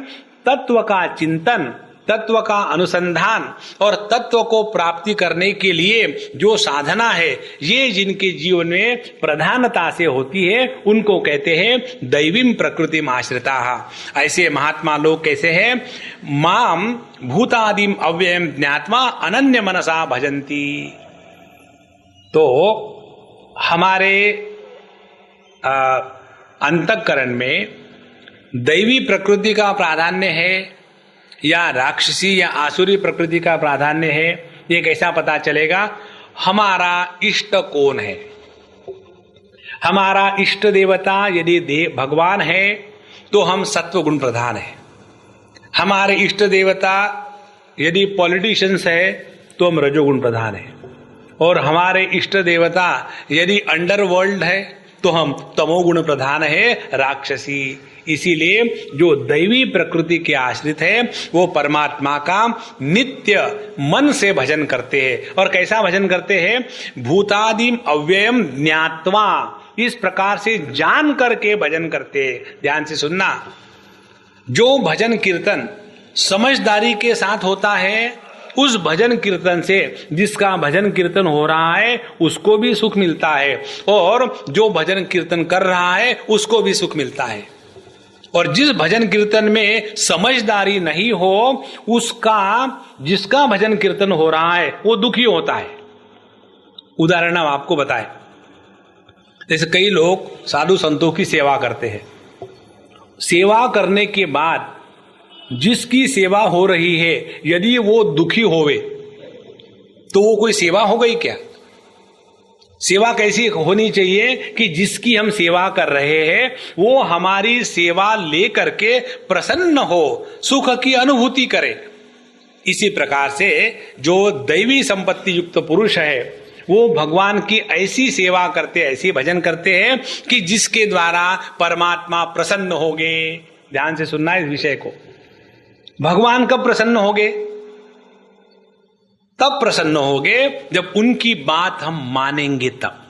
तत्व का चिंतन, तत्व का अनुसंधान और तत्व को प्राप्ति करने के लिए जो साधना है, ये जिनके जीवन में प्रधानता से होती है, उनको कहते हैं दैवीं प्रकृतिम आश्रिताः। ऐसे महात्मा लोग कैसे हैं? माम भूतादिम अव्ययम ज्ञात्वा अनन्य मनसा भजन्ति। तो हमारे अंतःकरण में दैवी प्रकृति का प्राधान्य है या राक्षसी या आसुरी प्रकृति का प्राधान्य है, ये कैसा पता चलेगा? हमारा इष्ट कौन है? हमारा इष्ट देवता यदि भगवान है तो हम सत्व गुण प्रधान है। हमारे इष्ट देवता यदि पॉलिटिशियंस है तो हम रजोगुण प्रधान है। और हमारे इष्ट देवता यदि अंडरवर्ल्ड है तो हम तमोगुण प्रधान है, राक्षसी। इसीलिए जो दैवी प्रकृति के आश्रित है वो परमात्मा का नित्य मन से भजन करते हैं। और कैसा भजन करते हैं? भूतादिम अव्ययम ज्ञात्वा, इस प्रकार से जान करके भजन करते हैं। ध्यान से सुनना, जो भजन कीर्तन समझदारी के साथ होता है, उस भजन कीर्तन से जिसका भजन कीर्तन हो रहा है उसको भी सुख मिलता है, और जो भजन कीर्तन कर रहा है उसको भी सुख मिलता है। और जिस भजन कीर्तन में समझदारी नहीं हो, उसका, जिसका भजन कीर्तन हो रहा है वो दुखी होता है। उदाहरण हम आपको बताएं, जैसे कई लोग साधु संतों की सेवा करते हैं। सेवा करने के बाद जिसकी सेवा हो रही है यदि वो दुखी होवे तो वो कोई सेवा हो गई क्या? सेवा कैसी होनी चाहिए कि जिसकी हम सेवा कर रहे हैं वो हमारी सेवा लेकर के प्रसन्न हो, सुख की अनुभूति करे। इसी प्रकार से जो दैवी संपत्ति युक्त पुरुष है वो भगवान की ऐसी सेवा करते, ऐसी भजन करते हैं कि जिसके द्वारा परमात्मा प्रसन्न हो गए। ध्यान से सुनना इस विषय को। भगवान कब प्रसन्न होगे? तब प्रसन्न होगे जब उनकी बात हम मानेंगे तब।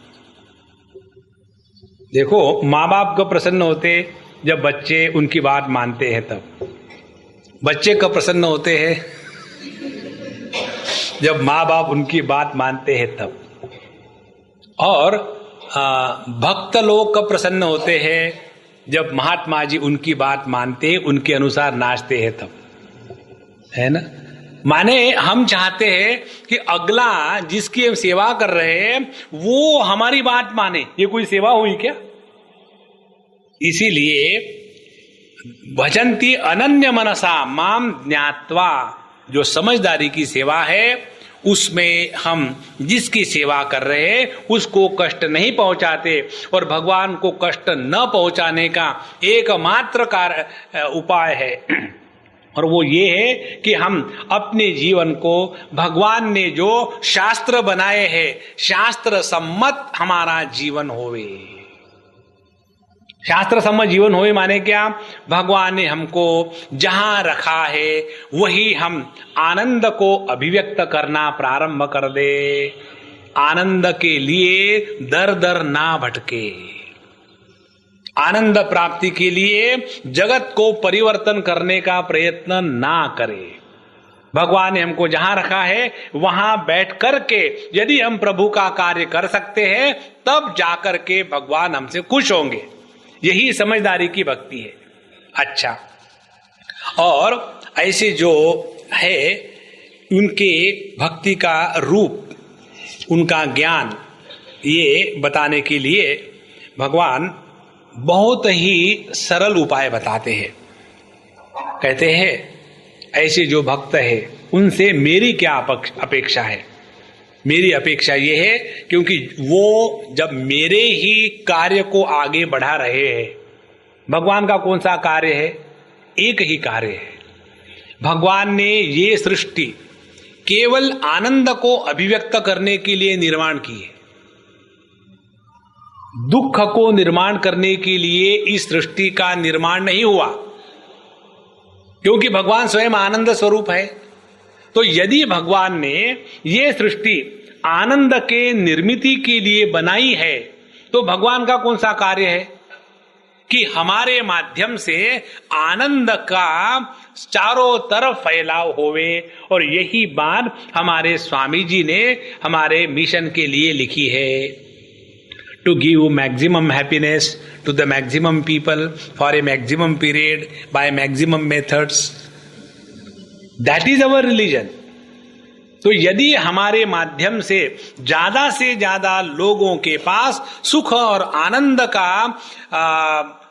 देखो, माँ बाप कब प्रसन्न होते? जब बच्चे उनकी बात मानते हैं तब। बच्चे कब प्रसन्न होते हैं? जब माँ बाप उनकी बात मानते हैं तब। और भक्त लोग कब प्रसन्न होते हैं? जब महात्मा जी उनकी बात मानते, उनके अनुसार नाचते हैं तब, है ना। माने हम चाहते हैं कि अगला जिसकी हम सेवा कर रहे हैं वो हमारी बात माने। ये कोई सेवा हुई क्या? इसीलिए भजन्ति अनन्य मनसा माम ज्ञात्वा, जो समझदारी की सेवा है उसमें हम जिसकी सेवा कर रहे हैं उसको कष्ट नहीं पहुंचाते। और भगवान को कष्ट न पहुंचाने का एकमात्र उपाय है, और वो ये है कि हम अपने जीवन को भगवान ने जो शास्त्र बनाए हैं, शास्त्र सम्मत हमारा जीवन होवे। शास्त्र सम्मत जीवन होवे माने क्या? भगवान ने हमको जहां रखा है वही हम आनंद को अभिव्यक्त करना प्रारंभ कर दे। आनंद के लिए दर दर ना भटके, आनंद प्राप्ति के लिए जगत को परिवर्तन करने का प्रयत्न ना करे। भगवान ने हमको जहां रखा है वहां बैठ करके यदि हम प्रभु का कार्य कर सकते हैं तब जाकर के भगवान हमसे खुश होंगे। यही समझदारी की भक्ति है। अच्छा, और ऐसे जो है उनके भक्ति का रूप, उनका ज्ञान, ये बताने के लिए भगवान बहुत ही सरल उपाय बताते हैं। कहते हैं ऐसे जो भक्त है उनसे मेरी क्या अपेक्षा है? मेरी अपेक्षा ये है क्योंकि वो जब मेरे ही कार्य को आगे बढ़ा रहे हैं। भगवान का कौन सा कार्य है? एक ही कार्य है। भगवान ने ये सृष्टि केवल आनंद को अभिव्यक्त करने के लिए निर्माण की है। दुख को निर्माण करने के लिए इस सृष्टि का निर्माण नहीं हुआ। क्योंकि भगवान स्वयं आनंद स्वरूप है। तो यदि भगवान ने ये सृष्टि आनंद के निर्मिति के लिए बनाई है, तो भगवान का कौन सा कार्य है कि हमारे माध्यम से आनंद का चारों तरफ फैलाव होवे। और यही बात हमारे स्वामी जी ने हमारे मिशन के लिए लिखी है, to give maximum happiness to the maximum people for a maximum period by maximum methods, that is our religion. तो यदि हमारे माध्यम से ज्यादा लोगों के पास सुख और आनंद का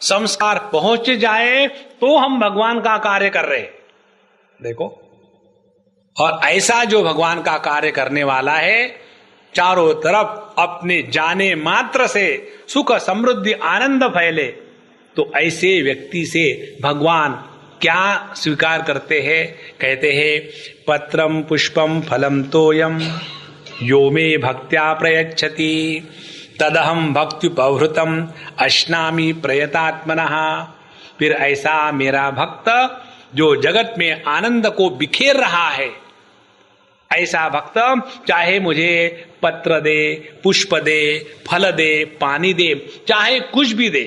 संस्कार पहुंच जाए, तो हम भगवान का कार्य कर रहे हैं। देखो, और ऐसा जो भगवान का कार्य करने वाला है, चारों तरफ अपने जाने मात्र से सुख समृद्धि आनंद फैले, तो ऐसे व्यक्ति से भगवान क्या स्वीकार करते हैं? कहते हैं, पत्रम पुष्पम फलम तोयम यो मे भक्त्या प्रयच्छति तदहम भक्ति पौहृतम अश्नामि प्रयतात्मनः। फिर ऐसा मेरा भक्त जो जगत में आनंद को बिखेर रहा है, ऐसा भक्त चाहे मुझे पत्र दे, पुष्प दे, फल दे, पानी दे, चाहे कुछ भी दे,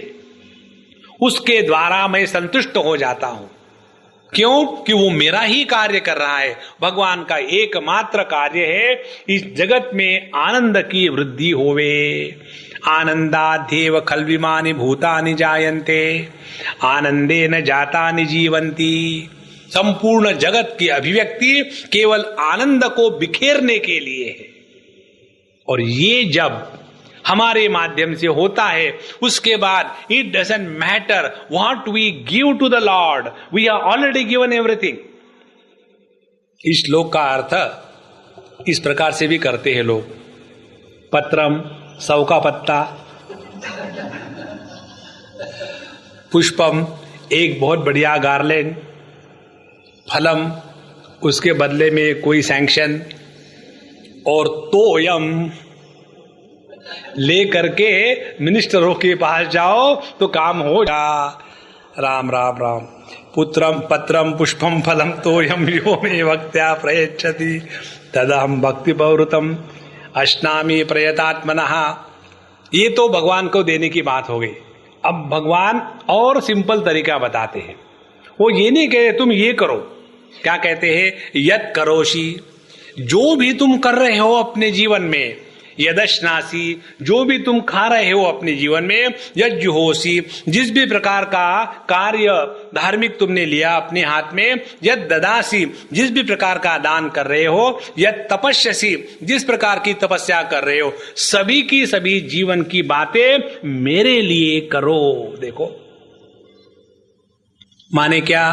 उसके द्वारा मैं संतुष्ट हो जाता हूं। क्यों? कि वो मेरा ही कार्य कर रहा है। भगवान का एकमात्र कार्य है इस जगत में आनंद की वृद्धि होवे। आनंदाध्येव खल्विमानि भूतानि जायन्ते आनंदेन जातानि जीवन्ति। संपूर्ण जगत की अभिव्यक्ति केवल आनंद को बिखेरने के लिए है। और ये जब हमारे माध्यम से होता है, उसके बाद it doesn't matter what we give to the lord, we are already given everything. इस श्लोक का अर्थ इस प्रकार से भी करते हैं लोग, पत्रम सौ का पत्ता, पुष्पम एक बहुत बढ़िया गार्लेंड, फलम उसके बदले में कोई सैंक्शन, और तोयम ले करके मिनिस्टरों के पास जाओ तो काम हो जा। राम राम राम। पुत्रम पत्रम पुष्पम फलम तोयम यो मे भक्त्या प्रयच्छति तदहम भक्ति पौरुतम अश्नामि प्रयतात्मनः। ये तो भगवान को देने की बात हो गई। अब भगवान और सिंपल तरीका बताते हैं। वो ये नहीं कहते तुम ये करो, क्या कहते हैं? यत् करोषि, जो भी तुम कर रहे हो अपने जीवन में, यदश्नासी, जो भी तुम खा रहे हो अपने जीवन में, यज्जुहोसी, जिस भी प्रकार का कार्य धार्मिक तुमने लिया अपने हाथ में, यद ददासी, जिस भी प्रकार का दान कर रहे हो, यद तपस्यसी, जिस प्रकार की तपस्या कर रहे हो, सभी की सभी जीवन की बातें मेरे लिए करो। देखो माने क्या?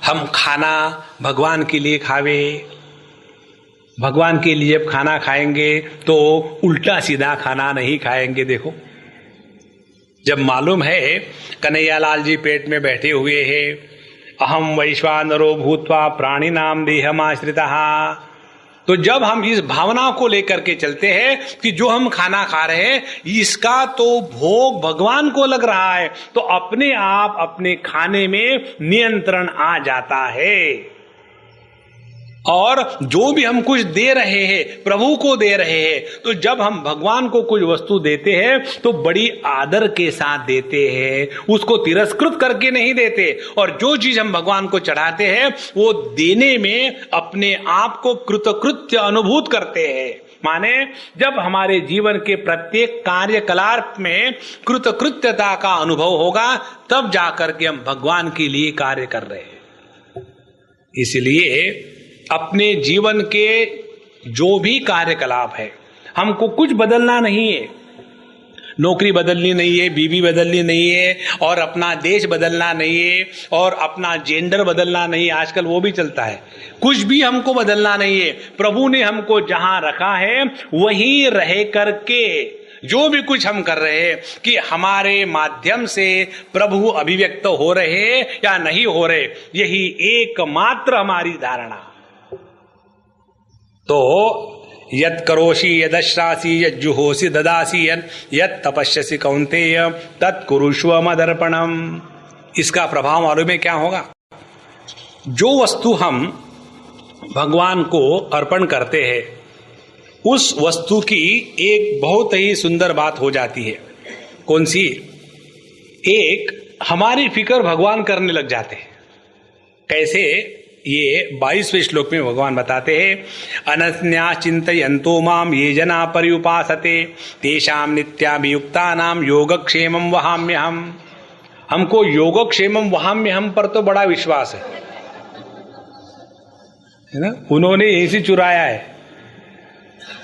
हम खाना भगवान के लिए खावे, भगवान के लिए जब खाना खाएंगे तो उल्टा सीधा खाना नहीं खाएंगे। देखो, जब मालूम है कन्हैयालाल जी पेट में बैठे हुए हैं, अहम वैश्वानरो भूत्वा प्राणी नाम देहम आश्रितः, तो जब हम इस भावना को लेकर के चलते हैं कि जो हम खाना खा रहे हैं इसका तो भोग भगवान को लग रहा है, तो अपने आप अपने खाने में नियंत्रण आ जाता है। और जो भी हम कुछ दे रहे हैं प्रभु को दे रहे हैं, तो जब हम भगवान को कुछ वस्तु देते हैं तो बड़ी आदर के साथ देते हैं, उसको तिरस्कृत करके नहीं देते। और जो चीज हम भगवान को चढ़ाते हैं वो देने में अपने आप को कृतकृत्य अनुभूत करते हैं। माने जब हमारे जीवन के प्रत्येक कार्यकलाप में कृतकृत्यता का अनुभव होगा, तब जाकर के हम भगवान के लिए कार्य कर रहे हैं। इसलिए अपने जीवन के जो भी कार्यकलाप है, हमको कुछ बदलना नहीं है। नौकरी बदलनी नहीं है, बीवी बदलनी नहीं है, और अपना देश बदलना नहीं है, और अपना जेंडर बदलना नहीं है, आजकल वो भी चलता है। कुछ भी हमको बदलना नहीं है। प्रभु ने हमको जहां रखा है वहीं रह करके जो भी कुछ हम कर रहे हैं कि हमारे माध्यम से प्रभु अभिव्यक्त हो रहे या नहीं हो रहे, यही एकमात्र हमारी धारणा। तो यत् करोषि यदश्नासि यज्जुहोसि ददासि यत् तपस्यसि कौन्तेय तत् कुरुष्व मदर्पणम। इसका प्रभाव मालूम है क्या होगा? जो वस्तु हम भगवान को अर्पण करते हैं उस वस्तु की एक बहुत ही सुंदर बात हो जाती है। कौन सी? एक हमारी फिक्र भगवान करने लग जाते हैं। कैसे? ये 22वें श्लोक में भगवान बताते हैं, अनन्या चिंतयन्तो माम ये जना पर्युपासते तेषाम नित्याभियुक्तानाम योगक्षेमं वहाम्यहम्। हमको योगक्षेमं वहाम्यहम् पर तो बड़ा विश्वास है ना? उन्होंने यहीं से चुराया है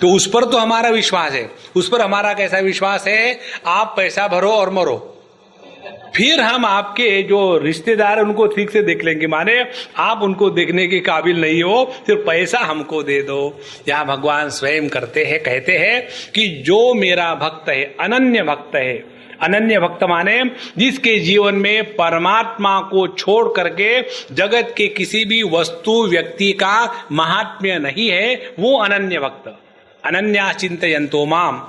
तो उस पर तो हमारा विश्वास है। उस पर हमारा कैसा विश्वास है? आप पैसा भरो और मरो, फिर हम आपके जो रिश्तेदार उनको ठीक से देख लेंगे। माने आप उनको देखने के काबिल नहीं हो, फिर पैसा हमको दे दो। यहां भगवान स्वयं करते हैं, कहते हैं कि जो मेरा भक्त है, अनन्य भक्त है। अनन्य भक्त माने जिसके जीवन में परमात्मा को छोड़ करके जगत के किसी भी वस्तु व्यक्ति का महात्म्य नहीं है, वो अनन्य भक्त। अनन्या चिंतयन्तो माम,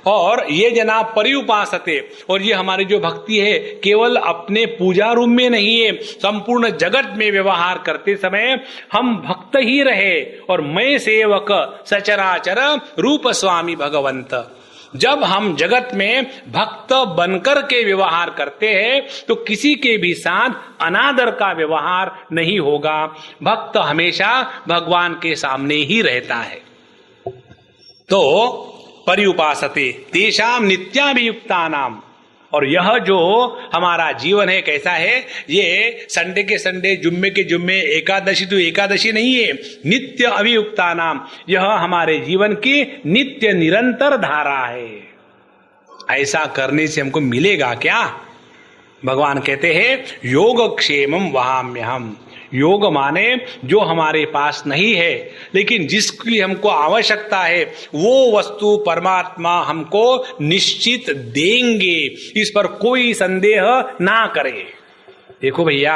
और ये जना पर्युपासते, और ये हमारी जो भक्ति है केवल अपने पूजा रूम में नहीं है, संपूर्ण जगत में व्यवहार करते समय हम भक्त ही रहे। और मैं सेवक सचराचर रूप स्वामी भगवंत। जब हम जगत में भक्त बनकर के व्यवहार करते हैं तो किसी के भी साथ अनादर का व्यवहार नहीं होगा। भक्त हमेशा भगवान के सामने ही रहता है। तो पर्युपासते तेषाम नित्याभियुक्तानाम, और यह जो हमारा जीवन है कैसा है? ये संडे के संडे, जुम्मे के जुम्मे, एकादशी तो एकादशी नहीं है, नित्य अभियुक्तानाम। यह हमारे जीवन की नित्य निरंतर धारा है। ऐसा करने से हमको मिलेगा क्या? भगवान कहते हैं योगक्षेमं वहाम्यहम्। योग माने जो हमारे पास नहीं है लेकिन जिसकी हमको आवश्यकता है वो वस्तु परमात्मा हमको निश्चित देंगे, इस पर कोई संदेह ना करे। देखो भैया,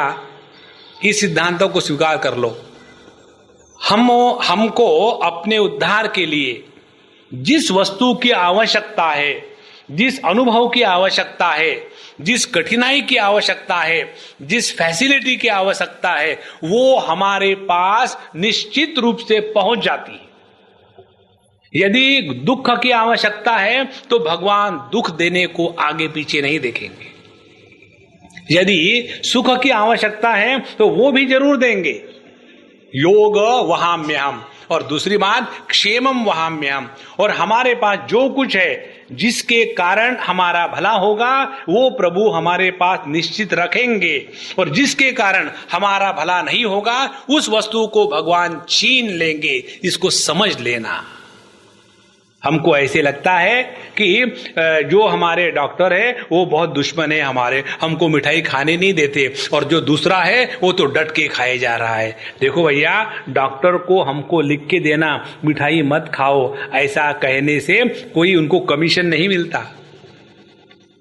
इस सिद्धांतों को स्वीकार कर लो। हमको अपने उद्धार के लिए जिस वस्तु की आवश्यकता है, जिस अनुभव की आवश्यकता है, जिस कठिनाई की आवश्यकता है, जिस फैसिलिटी की आवश्यकता है, वो हमारे पास निश्चित रूप से पहुंच जाती है। यदि दुख की आवश्यकता है तो भगवान दुख देने को आगे पीछे नहीं देखेंगे। यदि सुख की आवश्यकता है तो वो भी जरूर देंगे। योग वहाम्यहम्, और दूसरी बात क्षेमम वहाम्यहम्। और हमारे पास जो कुछ है जिसके कारण हमारा भला होगा वो प्रभु हमारे पास निश्चित रखेंगे, और जिसके कारण हमारा भला नहीं होगा उस वस्तु को भगवान छीन लेंगे। इसको समझ लेना। हमको ऐसे लगता है कि जो हमारे डॉक्टर है वो बहुत दुश्मन है हमारे, हमको मिठाई खाने नहीं देते, और जो दूसरा है वो तो डट के खाए जा रहा है। देखो भैया, डॉक्टर को हमको लिख के देना मिठाई मत खाओ, ऐसा कहने से कोई उनको कमीशन नहीं मिलता।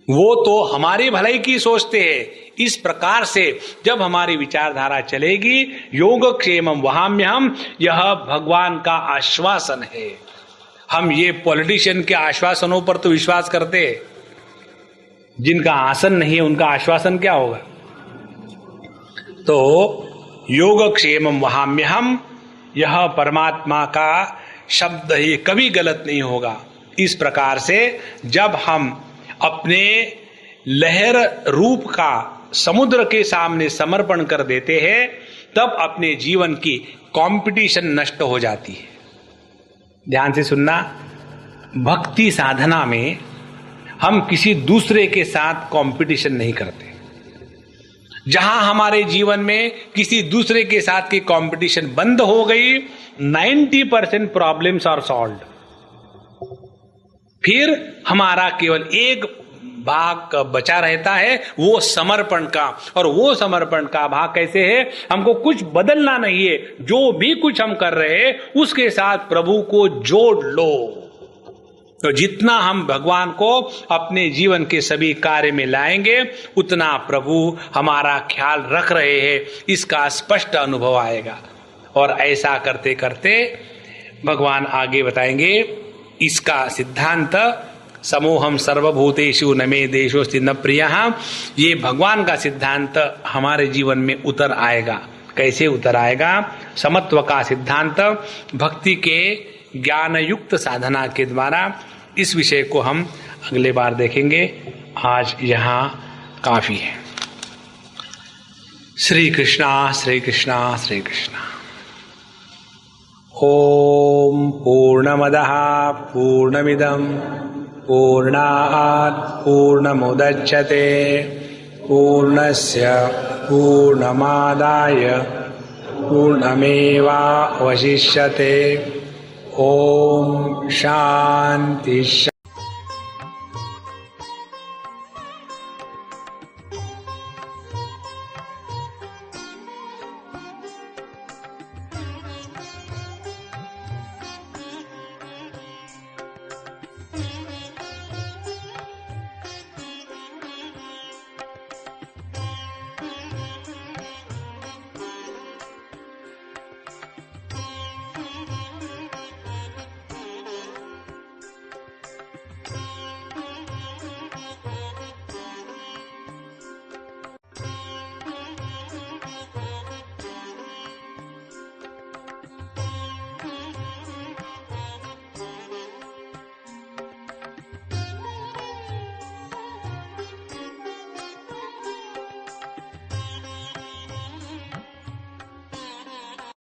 वो तो हमारी भलाई की सोचते हैं। इस प्रकार से जब हमारी विचारधारा चलेगी, योगक्षेमं वहाम्यहम्, यह भगवान का आश्वासन है। हम ये पॉलिटिशियन के आश्वासनों पर तो विश्वास करते हैं, जिनका आसन नहीं है उनका आश्वासन क्या होगा? तो योगक्षेमं वहाम्यहम्, यह परमात्मा का शब्द ही कभी गलत नहीं होगा। इस प्रकार से जब हम अपने लहर रूप का समुद्र के सामने समर्पण कर देते हैं तब अपने जीवन की कंपटीशन नष्ट हो जाती है। ध्यान से सुनना, भक्ति साधना में हम किसी दूसरे के साथ कंपटीशन नहीं करते। जहां हमारे जीवन में किसी दूसरे के साथ की कंपटीशन बंद हो गई, 90% प्रॉब्लम्स आर सॉल्व्ड। फिर हमारा केवल एक भाग बचा रहता है, वो समर्पण का। और वो समर्पण का भाग कैसे है? हमको कुछ बदलना नहीं है, जो भी कुछ हम कर रहे हैं उसके साथ प्रभु को जोड़ लो। तो जितना हम भगवान को अपने जीवन के सभी कार्य में लाएंगे उतना प्रभु हमारा ख्याल रख रहे हैं, इसका स्पष्ट अनुभव आएगा। और ऐसा करते करते भगवान आगे बताएंगे इसका सिद्धांत, समोहम सर्वभूतेषु न मे देशोस्ति न प्रियः। ये भगवान का सिद्धांत हमारे जीवन में उतर आएगा। कैसे उतर आएगा। समत्व का सिद्धांत भक्ति के ज्ञान युक्त साधना के द्वारा, इस विषय को हम अगले बार देखेंगे। आज यहाँ काफी है। श्री कृष्णा श्री कृष्णा श्री कृष्णा। ओम पूर्णमदः पूर्णमिदं पूर्णात् पूर्णमुदच्यते पूर्णस्य पूर्णमादाय पूर्णमेवावशिष्यते। ओम शांति।